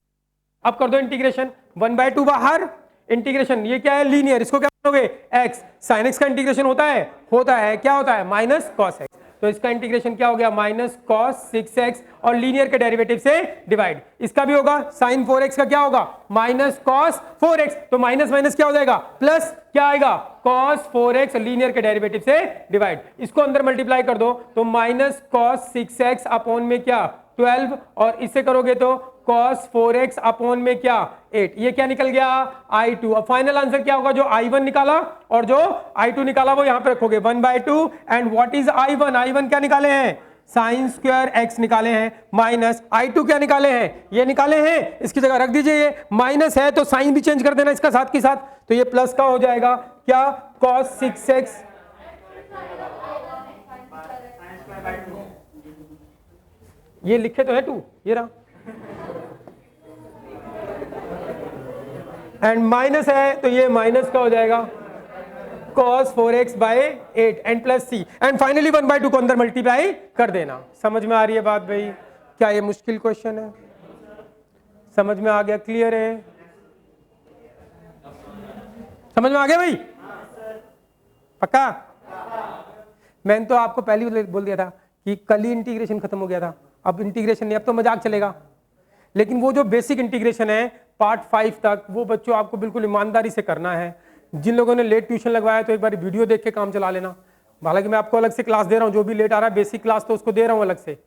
अब कर दो इंटीग्रेशन 1/2 बाहर, इंटीग्रेशन ये क्या है लीनियर, इसको क्या करोगे x, साइन x का इंटीग्रेशन होता है क्या होता है माइनस कॉस x, तो इसका इंटीग्रेशन क्या हो गया माइनस कॉस 6x और लीनियर के डेरिवेटिव से डिवाइड, इसका भी होगा साइन 4x का क्या होगा माइनस कॉस 4x, तो माइनस माइनस क्या हो जाएगा प्लस क्या आएगा कॉस 4x लीनियर के डेरिवेटिव से डिवाइड, इसको अंदर मल्टीप्लाई कर दो तो माइनस कॉस 6x अपॉन में क्या 12 और इससे करोगे तो cos 4x अपॉन में क्या 8, ये क्या निकल गया I2। अब फाइनल आंसर क्या होगा, जो I1 निकाला और जो I2 निकाला वो यहां पे रखोगे 1/2 एंड व्हाट इज I1 क्या निकाले हैं साइन स्क्वायर x निकाले हैं, माइनस I2 क्या निकाले हैं ये निकाले हैं, इसकी जगह रख दीजिए, ये माइनस है तो साइन भी चेंज कर देना इसका साथ के साथ, तो ये प्लस का हो जाएगा क्या cos 6x, ये लिखे तो है 2 ये रहा, एंड माइनस है तो ये माइनस का हो जाएगा cos 4x बाय 8 and plus c, and finally 1/2 को अंदर मल्टीप्लाई कर देना। समझ में आ रही है बात भाई, क्या ये मुश्किल क्वेश्चन है, समझ में आ गया, क्लियर है, समझ में आ गया भाई पक्का। मैंने तो आपको पहले ही बोल दिया था कि कल ही इंटीग्रेशन खत्म हो गया था, अब इंटीग्रेशन नहीं, अब तो मजाक चलेगा, लेकिन वो जो बेसिक इंटीग्रेशन है पार्ट 5 तक वो बच्चों आपको बिल्कुल ईमानदारी से करना है। जिन लोगों ने लेट ट्यूशन लगवाया तो एक बार वीडियो देख के काम चला लेना, हालांकि मैं आपको अलग से क्लास दे रहा हूँ, जो भी लेट आ रहा है बेसिक क्लास तो उसको दे रहा हूँ अलग से,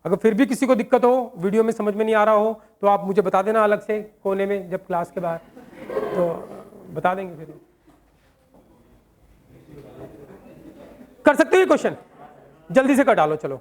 अगर फिर भी किसी को दिक्कत हो वीडियो में समझ में नहीं आ रहा हो तो आप मुझे बता देना अलग से कोने में जब क्लास के बाद, तो बता देंगे फिर कर सकते हो ये क्वेश्चन, जल्दी से कर डालो चलो।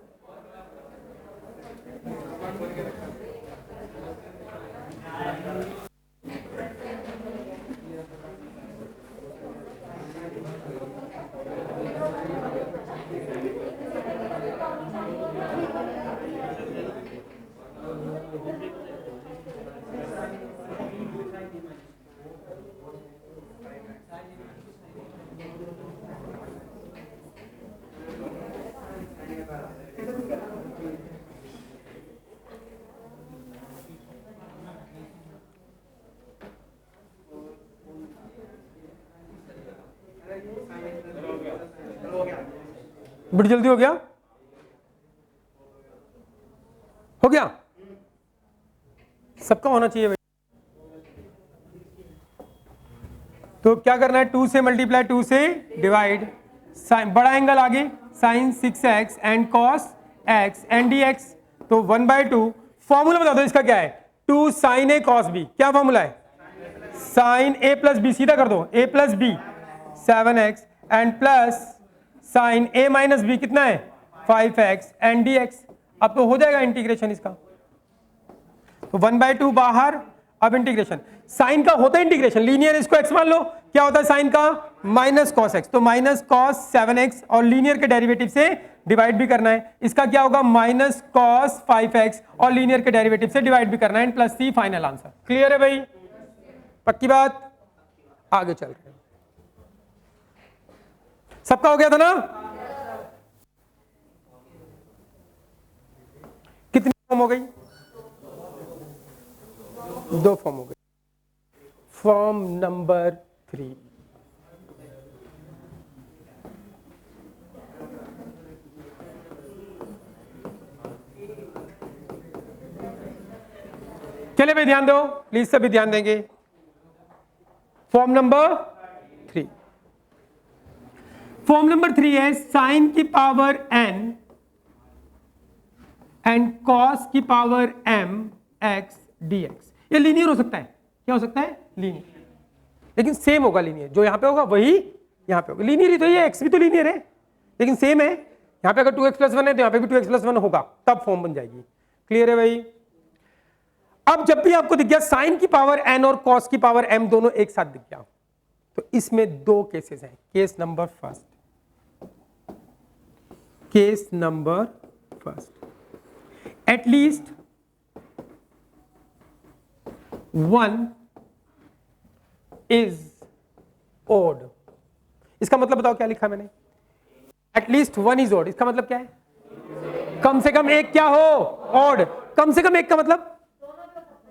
बड़ी जल्दी हो गया सबका होना चाहिए भाई। तो क्या करना है 2 से मल्टीप्लाई 2 से डिवाइड, साइन बड़ा एंगल आगे sine 6x and cos x and dx, तो 1/2 फॉर्मूला बता दो इसका क्या है 2 साइन a cos b, क्या फॉर्मूला है साइन a प्लस बी, सीधा कर दो a plus b 7x and plus sine a minus b कितना है 5x एंड dx, अब तो हो जाएगा इंटीग्रेशन इसका, तो 1/2 बाहर, अब इंटीग्रेशन साइन का होता है इंटीग्रेशन लीनियर, इसको x मान लो, क्या होता है साइन का माइनस कॉस x, तो माइनस कॉस 7x और लीनियर के डेरिवेटिव से डिवाइड भी करना है, इसका क्या होगा माइनस कॉस 5x और लीनियर के डेरिवेटिव से डिवाइड भी करना है and plus c final answer. Clear है भाई, पक्की बात, आगे चल रहे हैं, सबका हो गया था ना, कितनी फॉर्म हो गई 2 फॉर्म हो गई। फॉर्म नंबर 3, चलिए भाई ध्यान दो प्लीज, सभी ध्यान देंगे। फॉर्म नंबर 3, फॉर्म नंबर 3 है साइन की पावर n एंड कॉस की पावर m x dx, ये लीनियर हो सकता है, क्या हो सकता है लीनियर, लेकिन सेम होगा लीनियर, जो यहां पे होगा वही यहां पे होगा, लीनियर ही तो ये x भी तो लीनियर है लेकिन सेम है, यहां पे अगर 2x+1 है तो यहां पे भी 2x+1 होगा, तब फॉर्म बन जाएगी। क्लियर है भाई, अब जब भी आपको दिख गया साइन की पावर n और कॉस की पावर m दोनों एक साथ दिख गया, तो इसमें 2 केसेस हैं, case number first, case number first, at least one is odd, इसका मतलब बताओ क्या लिखा मैंने, एटलीस्ट वन इज ऑड, इसका मतलब क्या है, कम से कम एक क्या हो, ऑड। कम से कम एक का मतलब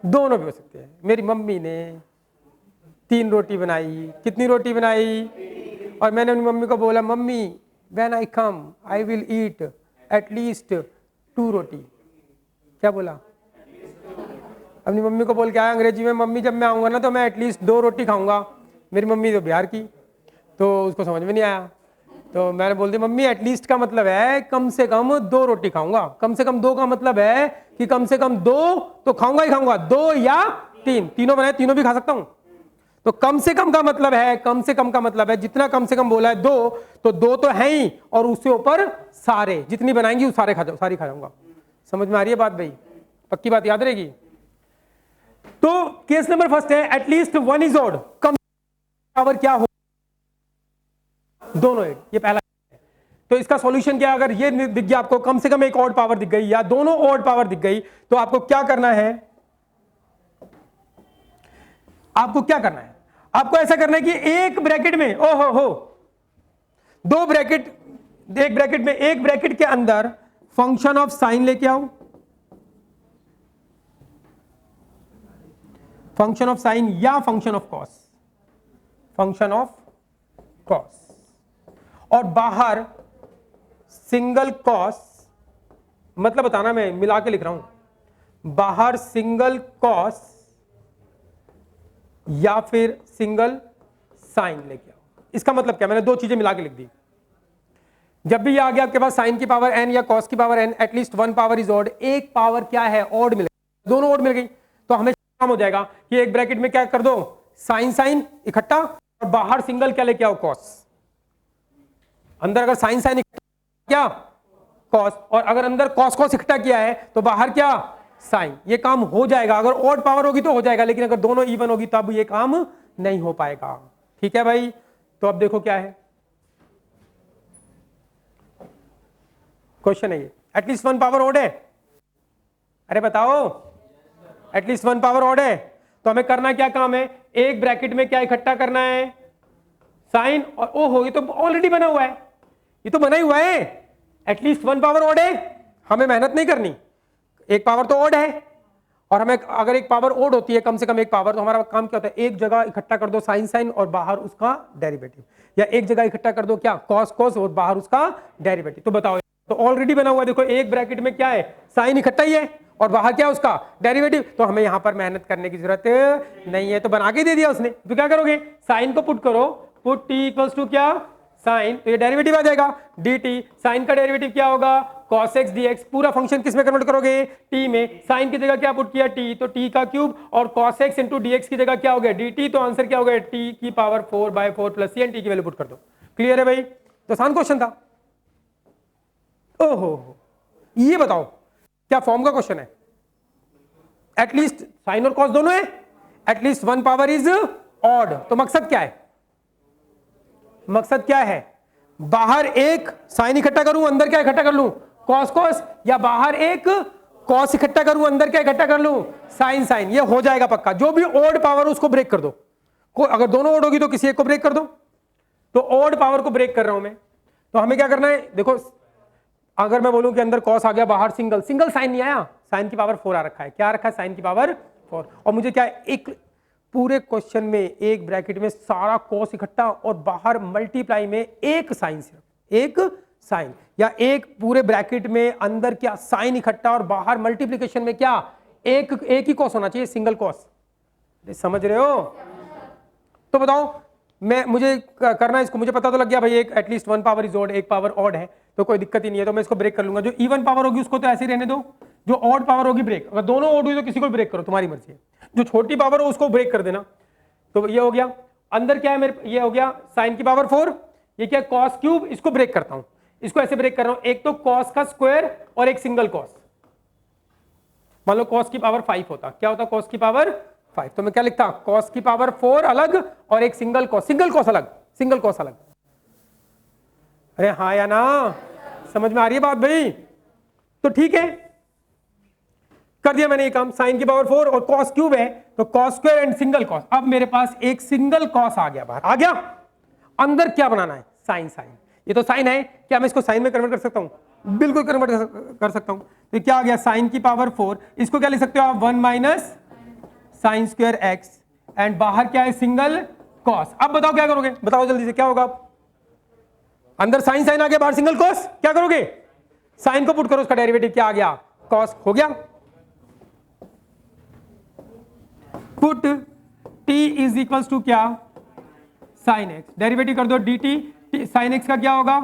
दोनों भी हो सकते हैं। मेरी मम्मी ने 3 रोटी बनाई, कितनी रोटी बनाई, और मैंने अपनी मम्मी को बोला mummy when I come I will eat at least 2 रोटी। क्या बोला, अपनी मम्मी को बोल के आया अंग्रेजी में, मम्मी जब मैं आऊंगा ना तो मैं एटलीस्ट 2 रोटी खाऊंगा। मेरी मम्मी तो बिहार की, तो उसको समझ में नहीं आया, तो मैंने बोल दी मम्मी एटलीस्ट का मतलब है कम से कम 2 रोटी खाऊंगा, कम से कम 2 का मतलब है कि कम से कम 2 तो खाऊंगा ही खाऊंगा, 2 या 3, तीनों बनाए, तीनों भी खा सकता हूं। तो कम से कम का मतलब है, कम से कम का मतलब है जितना कम से कम बोला है 2, तो 2 तो है ही, और उससे ऊपर सारे जितनी बनाएंगी वो सारी खा जाऊंगा। समझ में आ रही है बात भाई, पक्की बात याद रहेगी। तो केस नंबर फर्स्ट है at least one is odd, come power क्या हो, दोनों 8, ये पहला है। तो इसका सॉल्यूशन क्या है, अगर ये दिख गया आपको कम से कम एक ऑड पावर दिख गई या दोनों ऑड पावर दिख गई, तो आपको क्या करना है, आपको क्या करना है, आपको ऐसा करना है कि एक ब्रैकेट में ओहो हो 2 ब्रैकेट, एक ब्रैकेट में, एक ब्रैकेट के अंदर फंक्शन ऑफ साइन लेके आओ, फंक्शन ऑफ साइन या function of cos, function of cos, और बाहर सिंगल कॉस, मतलब बताना मैं मिला के लिख रहा हूं, बाहर सिंगल कॉस या फिर सिंगल साइन लेके आओ। इसका मतलब क्या, मैंने 2 चीजें मिला के लिख दी। जब भी ये आ गया आपके पास साइन की पावर n या कॉस की power n, at least 1 power is odd, एक पावर क्या है, ऑड मिल गई, दोनों ऑड मिल गई, तो हमें काम हो जाएगा कि एक ब्रैकेट में क्या कर दो, साइन साइन इकट्ठा, और बाहर सिंगल क्या लेके आओ, कॉस। अंदर अगर साइन साइन क्या, कॉस, और अगर अंदर कॉस कॉस इकट्ठा किया है तो बाहर क्या, साइन। ये काम हो जाएगा, अगर ऑड पावर होगी तो हो जाएगा, लेकिन अगर दोनों इवन होगी तब ये काम नहीं हो पाएगा। ठीक है भाई, तो अब देखो क्या है क्वेश्चन है ये, एटलीस्ट 1 पावर ऑड है, अरे बताओ एटलीस्ट 1 पावर ऑड है, तो हमें करना क्या काम है, एक ब्रैकेट में क्या इकट्ठा करना है, साइन, और ओहो ये तो ऑलरेडी बना हुआ है, ये तो बना ही हुआ है, एटलीस्ट 1 पावर ऑड है, हमें मेहनत नहीं करनी, एक पावर तो ऑड है, और हमें अगर एक पावर ऑड होती है कम से कम एक पावर, तो हमारा काम क्या होता है, एक जगह इकट्ठा कर दो साइन साइन और बाहर उसका डेरिवेटिव, या एक जगह इकट्ठा कर दो क्या, कॉस कॉस और बाहर उसका डेरिवेटिव। तो बताओ, तो ऑलरेडी बना हुआ है, देखो एक ब्रैकेट में क्या है, साइन इकट्ठा ही है और बाहर क्या उसका डेरिवेटिव, तो हमें यहां पर मेहनत करने की जरूरत नहीं है, तो बना के दे दिया उसने। तो क्या करोगे, साइन को पुट करो, पुट t इक्वल्स टू क्या, साइन, तो ये डेरिवेटिव आ जाएगा dt, साइन का डेरिवेटिव क्या होगा, cos x dx, पूरा फंक्शन किस में कन्वर्ट करोगे, t में, साइन की जगह क्या पुट किया t, तो t का क्यूब, और cos x इंटू dx की जगह क्या हो गया dt, तो आंसर क्या हो गया t की पावर 4/4 प्लस c, t की वैल्यू पुट कर दो। क्लियर है भाई, तो आसान क्वेश्चन था। ओहो, ये बताओ क्या फॉर्म का क्वेश्चन है, एटलीस्ट साइन और कॉस दोनों है, एटलीस्ट 1 पावर इज ऑड, तो मकसद क्या है, मकसद क्या है, बाहर एक साइन इकट्ठा करूं, अंदर क्या इकट्ठा कर लूं, कॉस कॉस, या बाहर एक कॉस इकट्ठा करूं, अंदर क्या इकट्ठा कर लूं, साइन साइन। ये हो जाएगा पक्का, जो भी ऑड पावर उसको ब्रेक कर दो, अगर दोनों ऑड होगी तो किसी एक को ब्रेक कर दो, तो ऑड पावर को ब्रेक कर रहा हूं मैं, तो हमें क्या करना है, देखो अगर मैं बोलूं कि अंदर कॉस आ गया, बाहर सिंगल, सिंगल साइन नहीं आया, साइन की पावर 4 आ रखा है, क्या रखा है, साइन की पावर 4, और मुझे क्या है, एक पूरे क्वेश्चन में एक ब्रैकेट में सारा कॉस इकट्ठा और बाहर मल्टीप्लाई में एक साइन, सिर्फ एक साइन, या एक पूरे ब्रैकेट में अंदर क्या साइन इकट्ठा और बाहर मल्टीप्लिकेशन में क्या एक ही कॉस होना चाहिए, सिंगल कॉस, समझ रहे हो। तो बताओ मुझे करना है इसको, मुझे पता तो लग गया भाई एक एटलीस्ट 1 पावर इज ऑड, एक पावर ऑड है, तो कोई दिक्कत ही नहीं है, तो मैं इसको ब्रेक कर लूंगा। जो इवन पावर होगी उसको तो ऐसे ही रहने दो, जो ऑड पावर होगी ब्रेक, अगर दोनों ऑड हुई तो किसी को ब्रेक करो, तुम्हारी मर्जी है, जो छोटी पावर हो उसको ब्रेक कर देना। तो ये हो गया, अंदर क्या है मेरे, ये हो गया साइन की पावर 4, ये क्या कॉस क्यूब, इसको ब्रेक करता हूं, इसको ऐसे ब्रेक कर रहा हूं, एक तो कॉस का स्क्वायर और एक सिंगल कॉस, मान लो कॉस की पावर 5 होता, क्या होता कॉस की पावर 5, तो मैं क्या लिखता, कॉस की पावर 4 अलग और एक सिंगल कॉस अलग, सिंगल कॉस अलग। अरे हाँ या ना, समझ में आ रही है बात भाई, तो ठीक है कर दिया मैंने ये काम, साइन की पावर 4 और कॉस क्यूब है, तो cos square and single cos, अब मेरे पास एक सिंगल कॉस आ गया बाहर, आ गया, अंदर क्या बनाना है, साइन साइन, ये तो साइन है, क्या मैं इसको साइन में कन्वर्ट कर सकता हूं, बिल्कुल कन्वर्ट कर सकता हूं। तो क्या आ गया साइन की पावर 4, इसको क्या लिख सकते हो आप 1 minus sine square x, and बाहर क्या है सिंगल कॉस। अब बताओ क्या करोगे, बताओ जल्दी से क्या होगा, अंदर साइन साइन आ गया, बाहर सिंगल कॉस, क्या करोगे, साइन को पुट करो, उसका डेरिवेटिव क्या आ गया, कॉस हो गया। Put t is equals to क्या, साइन एक्स, डेरिवेटिव कर दो dt, साइन एक्स का क्या होगा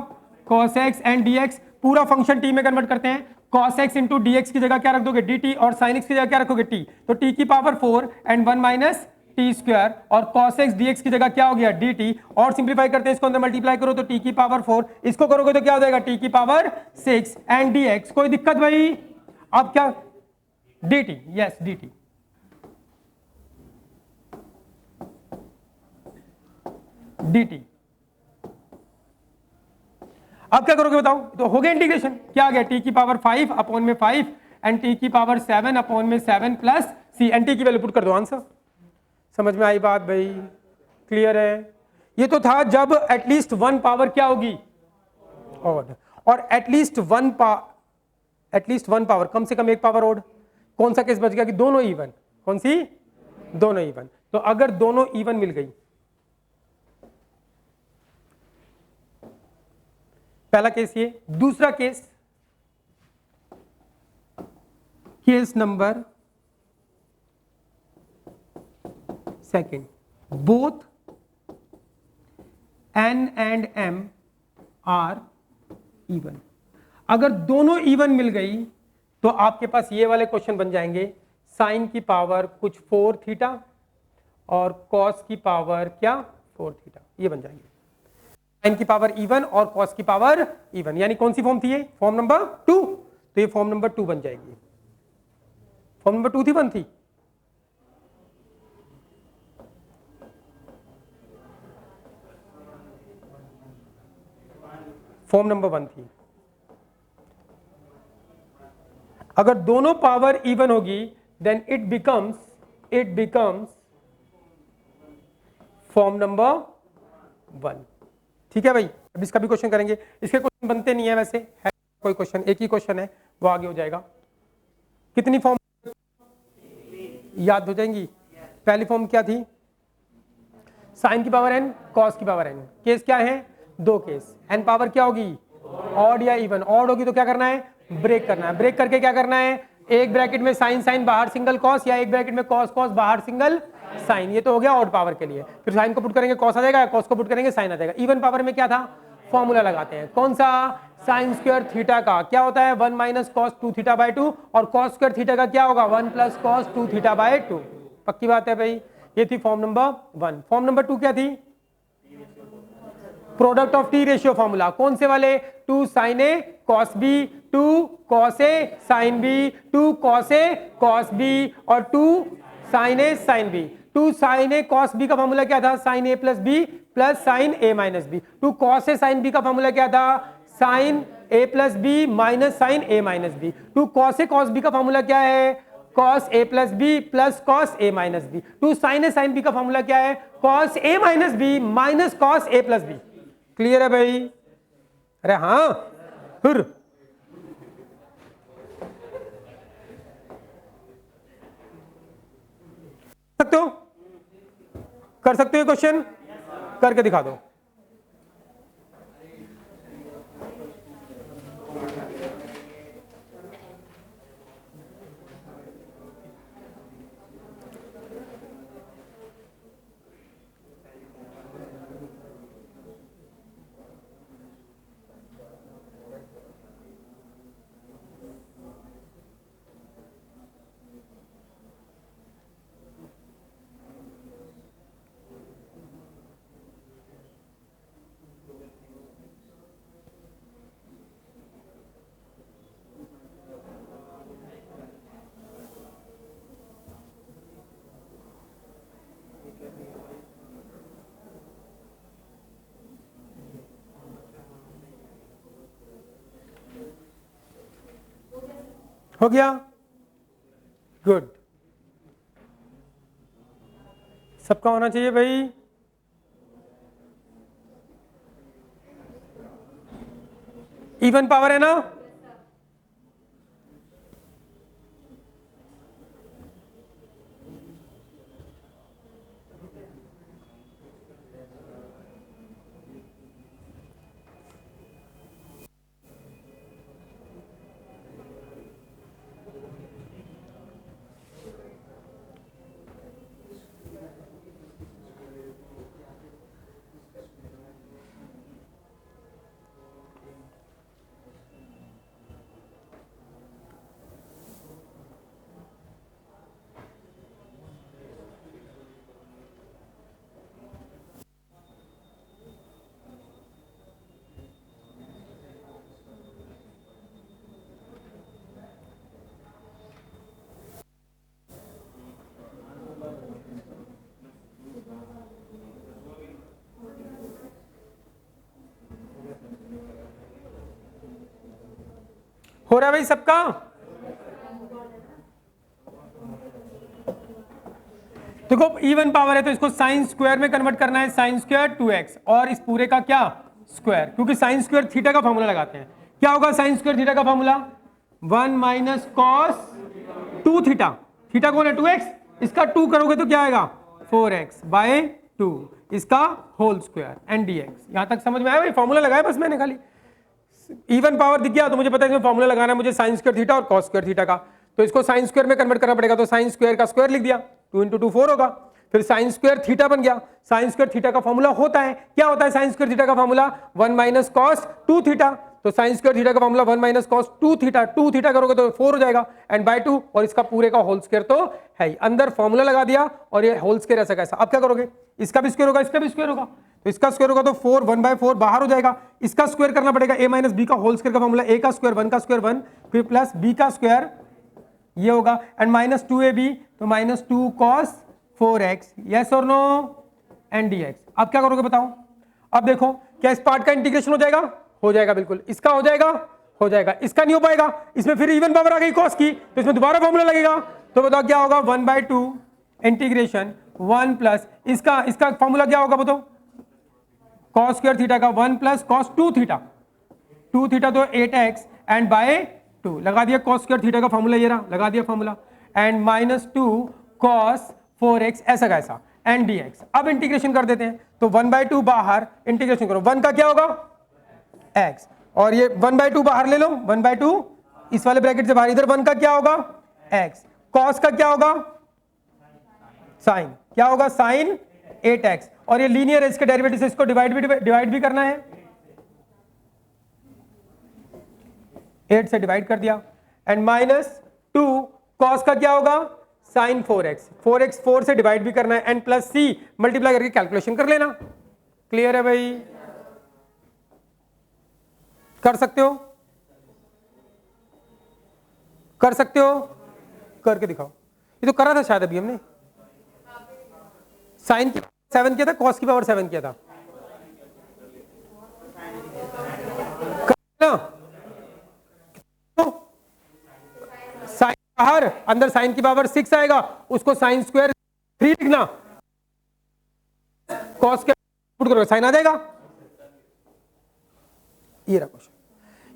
cos x एंड dx, पूरा फंक्शन t में कन्वर्ट करते हैं, cos x इंटू dx की जगह क्या रख दोगे dt, और sin x की जगह क्या रखोगे t, तो t की power 4 and 1 minus T square, और cos x dx की जगह क्या हो गया dt, और सिंप्लीफाई करते हैं इसको अंदर मल्टीप्लाई करो तो t की पावर 4, इसको करोगे तो क्या हो जाएगा t की पावर 6 एंड dx, कोई दिक्कत भाई, अब क्या dt, यस dt, dt, अब क्या करोगे बताओ, तो हो गया इंटीग्रेशन, क्या आ गया t की पावर 5 अपॉन में 5 एंड t की पावर 7 अपॉन में 7 प्लस c, एंड t की वैल्यू पुट कर दो, आंसर। समझ में आई बात भाई, क्लियर है। ये तो था जब एटलीस्ट वन पावर क्या होगी ऑड, और एटलीस्ट वन पावर कम से कम एक पावर ऑड, कौन सा केस बच गया कि दोनों इवन, कौन सी, दोनों इवन, तो अगर दोनों इवन मिल गई, पहला केस ये, दूसरा case, case number second, both n and m are even, अगर दोनों इवन मिल गई तो आपके पास ये वाले क्वेश्चन बन जाएंगे, साइन की पावर कुछ 4 थीटा और कॉस की पावर क्या 4 थीटा, ये बन जाएंगे, साइन की पावर इवन और कॉस की पावर इवन, यानी कौन सी फॉर्म थी ये, फॉर्म नंबर 2, तो ये फॉर्म नंबर 2 बन जाएगी, फॉर्म नंबर 2 थी 1 थी, फॉर्म नंबर 1 थी। अगर दोनों पावर इवन होगी then it becomes form number 1, ठीक है भाई। अब इसका भी क्वेश्चन करेंगे, इसके क्वेश्चन बनते नहीं है वैसे, है कोई क्वेश्चन, एक ही क्वेश्चन है, वो आगे हो जाएगा। कितनी फॉर्म याद हो जाएंगी, पहली फॉर्म क्या थी, साइन की पावर n कॉस की पावर n, केस क्या है, दो केस, n पावर क्या होगी ऑड या इवन, ऑड होगी तो क्या करना है, ब्रेक करना है, ब्रेक करके क्या करना है, एक ब्रैकेट में साइन साइन बाहर सिंगल कॉस, या एक ब्रैकेट में कॉस कॉस बाहर सिंगल साइन, ये तो हो गया ऑड पावर के लिए, फिर साइन को पुट करेंगे कॉस आ जाएगा, कॉस को पुट करेंगे साइन आ जाएगा। इवन पावर में क्या था, फॉर्मूला लगाते हैं, कौन सा, साइन स्क्वायर थीटा का क्या होता है 1 माइनस कॉस 2 थीटा बाय 2, और कॉस स्क्वायर थीटा का क्या होगा 1 प्लस कॉस 2 थीटा बाय 2, पक्की बात है भाई। ये थी फॉर्म नंबर 1। फॉर्म नंबर 2 क्या थी, product of T ratio formula, कौन से वाले, 2 sign A cos B, 2 cos A sine B, 2 cos A cos B, और 2 साइन ए साइन बी। 2 साइन ए कॉस बी का फॉर्मूला क्या था, sign A plus B plus sign a minus B. 2 cos A sine B का फॉर्मूला क्या था, sign A plus B minus sine a minus B. 2 cos A cos B का फॉर्मूला क्या है, cos A plus B plus cos A minus B. 2 sign A sine B का फॉर्मूला क्या है, cos A minus B minus cos A plus B. Clear है भाई, अरे हाँ, फिर सकते हो, कर सकते हो क्वेश्चन, करके दिखा दो। हो गया, गुड, सबका होना चाहिए भाई। इवन पावर है ना। हो रहा है भाई सबका। देखो इवन पावर है तो इसको साइन स्क्वायर में कन्वर्ट करना है, साइन स्क्वायर 2x और इस पूरे का क्या स्क्वायर, क्योंकि साइन स्क्वायर थीटा का फॉर्मूला लगाते हैं। क्या होगा साइन स्क्वायर थीटा का formula 1 minus cos 2 theta, theta कौन है 2x, इसका 2 करोगे तो क्या आएगा 4x बाय 2, इसका होल स्क्वायर एंड dx। यहां तक समझ में आया भाई, फॉर्मूला लगाया बस मैंने खाली। इवन पावर दिख गया तो मुझे पता है इसमें फॉर्मूला लगाना है मुझे साइन स्क्वायर थीटा और कॉस स्क्वायर थीटा का, तो इसको साइन स्क्वायर में कन्वर्ट करना पड़ेगा, तो साइन स्क्वायर का स्क्वायर लिख दिया, 2 × 2 4 होगा, फिर साइन स्क्वायर थीटा बन गया। साइन स्क्वायर थीटा का फॉर्मूला होता है, क्या होता है साइन स्क्वायर थीटा का फॉर्मूला 1 माइनस कॉस 2 थीटा, तो साइन स्क्वायर थीटा का formula 1 minus cos 2 theta, 2 theta करोगे तो 4 हो जाएगा एंड बाय 2, और इसका पूरे का होल स्क्वायर तो है ही, अंदर फॉर्मूला लगा दिया और ये होल स्क्वायर ऐसा कैसा। अब क्या करोगे, इसका भी स्क्वायर होगा, इसका भी स्क्वायर होगा, तो इसका स्क्वायर होगा तो 4 1/4 बाहर हो जाएगा, इसका स्क्वायर करना पड़ेगा a माइनस बी का होल स्क्वायर का फॉर्मूला, a का स्क्वायर 1 का स्क्वायर 1 फिर प्लस b का स्क्वायर ये होगा एंड माइनस 2ab, तो माइनस 2 cos 4x, यस और नो एंड dx। अब क्या करोगे बताओ, अब देखो क्या इस पार्ट का इंटीग्रेशन हो जाएगा, हो जाएगा बिल्कुल, इसका हो जाएगा, हो जाएगा, इसका नहीं हो पाएगा, इसमें फिर इवन पावर आ गई cos की, तो इसमें दोबारा फॉर्मूला लगेगा, तो बताओ क्या होगा 1/2 इंटीग्रेशन 1 प्लस इसका फॉर्मूला क्या होगा बताओ, cos स्क्वायर थीटा का 1 प्लस cos 2 थीटा, 2 थीटा तो 8x एंड बाय 2 लगा दिया, cos स्क्वायर थीटा का फॉर्मूला ये रहा, लगा दिया formula and minus 2 cos 4x ऐसा का ऐसा एंड dx। अब इंटीग्रेशन कर देते हैं, तो 1/2 बाहर इंटीग्रेशन करो, 1 का क्या होगा x और ये 1/2 बाहर ले लो, 1/2 इस वाले ब्रैकेट से बाहर, इधर 1 का क्या होगा x, cos का क्या होगा साइन, क्या होगा साइन 8x, और ये लीनियर है, इसके डेरिवेटिव से इसको डिवाइड भी करना है, 8 से डिवाइड कर दिया एंड माइनस 2 cos का क्या होगा साइन 4x 4 से डिवाइड भी करना है एंड प्लस c मल्टीप्लाई करके कैलकुलेशन कर लेना। क्लियर है भाई, कर सकते हो, कर सकते हो, करके दिखाओ। ये तो करा था शायद अभी हमने, साइन की 7 किया था, कॉस की पावर 7 किया था ना? साइन बाहर, अंदर साइन की पावर 6 आएगा, उसको साइन स्क्वायर 3 लिखना, कॉस के पुट करोगे साइन आ जाएगा। ये रहा क्वेश्चन,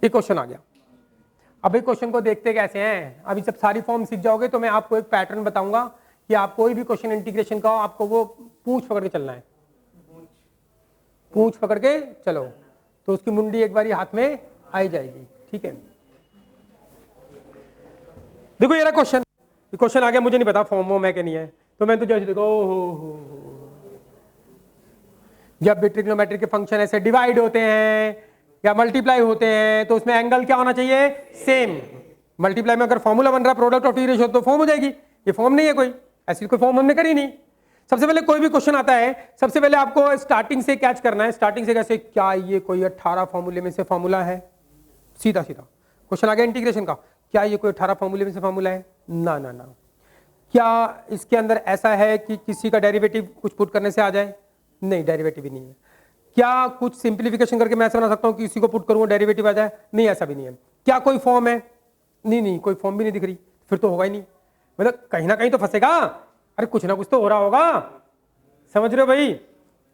ये क्वेश्चन आ गया। अब इस क्वेश्चन को देखते कैसे हैं, अभी जब सारी फॉर्म सीख जाओगे तो मैं आपको एक पैटर्न बताऊंगा कि आप कोई भी क्वेश्चन इंटीग्रेशन का हो, आपको वो पूंछ पकड़ के चलना है, पूंछ पकड़ के चलो तो उसकी मुंडी एक बारी हाथ में आई जाएगी, ठीक है। देखो ये रहा क्वेश्चन, क्वेश्चन आ गया, मुझे नहीं पता फॉर्म है कि नहीं है, तो मैं तो जैसे देखो जब भी ट्रिग्नोमेट्रिक के फंक्शन ऐसे डिवाइड होते हैं या मल्टीप्लाई होते हैं तो उसमें एंगल क्या होना चाहिए सेम। मल्टीप्लाई में अगर फॉर्मूला बन रहा प्रोडक्ट ऑफ टी रेशियो तो फॉर्म हो जाएगी, ये फॉर्म नहीं है कोई, ऐसी कोई फॉर्म हमने करी नहीं। सबसे पहले कोई भी क्वेश्चन आता है सबसे पहले आपको स्टार्टिंग से कैच करना है, स्टार्टिंग से कैसे, क्या ये कोई 18 फॉर्मूले में से फॉर्मूला है, सीधा सीधा क्वेश्चन आ गया इंटीग्रेशन का, क्या ये कोई 18 फॉर्मूले में से फॉर्मूला है, ना ना ना। क्या इसके अंदर ऐसा है कि किसी का डेरिवेटिव कुछ पुट करने से आ जाए, नहीं डेरिवेटिव ही नहीं है। क्या कुछ सिंप्लीफिकेशन करके मैं ऐसा बना सकता हूँ कि इसी को पुट करूंगा डेरिवेटिव आ जाए, नहीं ऐसा भी नहीं है। क्या कोई फॉर्म है, नहीं नहीं कोई फॉर्म भी नहीं दिख रही, फिर तो होगा ही नहीं, मतलब कहीं ना कहीं तो फंसेगा, अरे कुछ ना कुछ तो हो रहा होगा, समझ रहे हो भाई।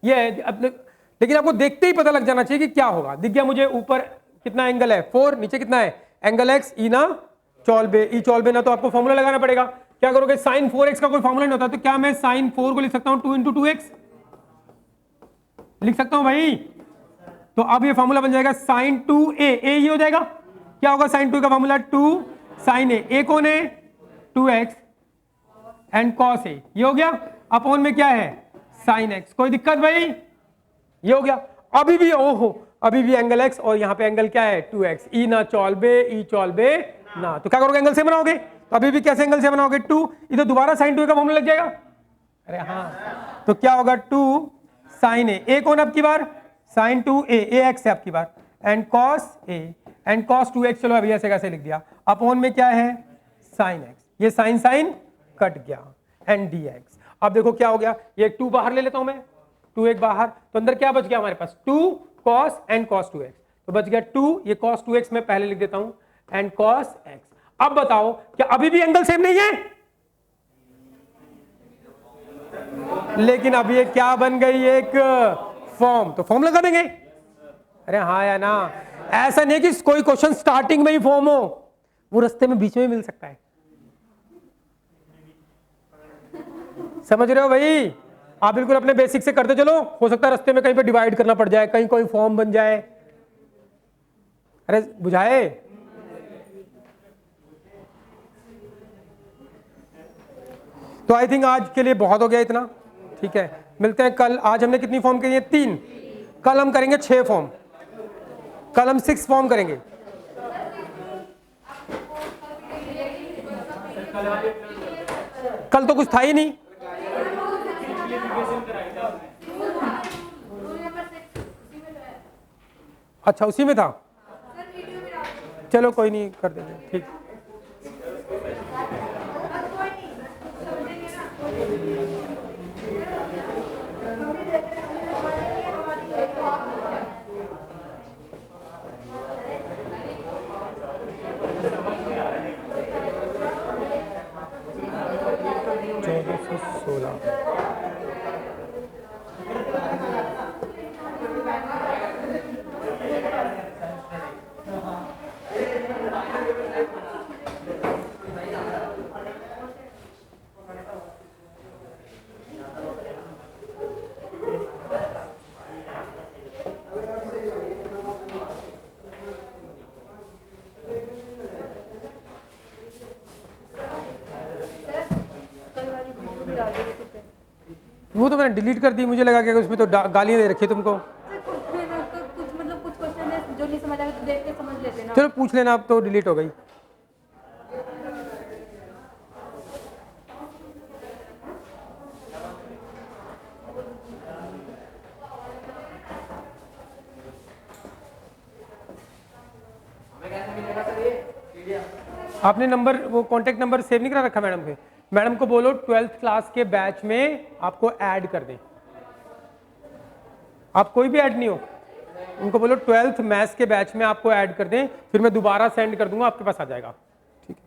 ये लेकिन आपको देखते ही पता लग जाना चाहिए कि क्या होगा। दिख गया मुझे ऊपर कितना एंगल है 4, नीचे कितना है एंगल x, ई ना चौलबे, ई चौलबे ना, तो आपको फॉर्मूला लगाना पड़ेगा। क्या करोगे, साइन 4x का कोई फॉर्मूला नहीं होता, तो क्या मैं साइन 4 को लिख सकता हूं 2 इंटू 2x, लिख सकता हूं भाई। तो अब ये फॉर्मूला बन जाएगा साइन 2a, ए ये हो जाएगा, क्या होगा साइन 2 का फॉर्मूला 2 साइन ए कौन है 2x एंड कॉस ए, ये हो गया। अपॉन में क्या है साइन x, कोई दिक्कत भाई, ये हो गया। अभी भी ओहो, अभी भी एंगल x और यहाँ पे एंगल क्या है 2x, ई ना चौलबे, ई चौलबे ना, तो क्या करोगे एंगल से बनाओगे, तो अभी भी कैसे एंगल से बनाओगे 2, इधर दोबारा साइन 2 का फॉर्मूला लग जाएगा, अरे हाँ, तो क्या होगा 2 साइन ए कौन अब की बार साइन 2a, ए एक्स है आपकी bar, and cos A and cos 2x, चलो अभी ऐसे कैसे लिख दिया, अपॉन में क्या है साइन x, ये साइन साइन कट गया एंड dx। अब देखो क्या हो गया, ये 2 बाहर ले लेता हूं मैं, 2 एक बाहर, तो अंदर क्या बच गया हमारे पास 2 cos एंड cos 2x, तो बच गया 2, ये cos 2x मैं पहले लिख देता हूं एंड cos x। अब बताओ क्या अभी भी एंगल सेम नहीं है, लेकिन अब ये क्या बन गई एक फॉर्म, तो फॉर्म लगा देंगे। अरे हाँ या ना, ऐसा नहीं कि कोई क्वेश्चन स्टार्टिंग में ही फॉर्म हो, वो रास्ते में बीच में मिल सकता है, समझ रहे हो भाई। आप बिल्कुल अपने बेसिक से करते चलो, हो सकता है रास्ते में कहीं पे डिवाइड करना पड़ जाए, कहीं कोई फॉर्म बन जाए, अरे बुझाए। तो आई थिंक आज के लिए बहुत हो गया इतना, ठीक है, मिलते हैं कल। आज हमने कितनी फॉर्म करी है 3, कल हम करेंगे 6 फॉर्म, कल हम 6 फॉर्म करेंगे। कल तो कुछ था ही नहीं, अच्छा उसी में था, चलो कोई नहीं कर देंगे, ठीक। वो तो मैंने डिलीट कर दी, मुझे लगा कि उसमें तो गालियां दे रखी तुमको। कुछ मतलब कुछ क्वेश्चन है जो नहीं समझ आया तो देख के समझ लेते ना। चलो पूछ लेना, अब तो डिलीट हो गई। आपने नंबर वो कांटेक्ट नंबर सेव नहीं करा रखा मैडम पे, मैडम को बोलो 12th क्लास के बैच में आपको ऐड कर दें। आप कोई भी ऐड नहीं हो, उनको बोलो 12th मैथ्स के बैच में आपको ऐड कर दें, फिर मैं दोबारा सेंड कर दूंगा, आपके पास आ जाएगा, ठीक है।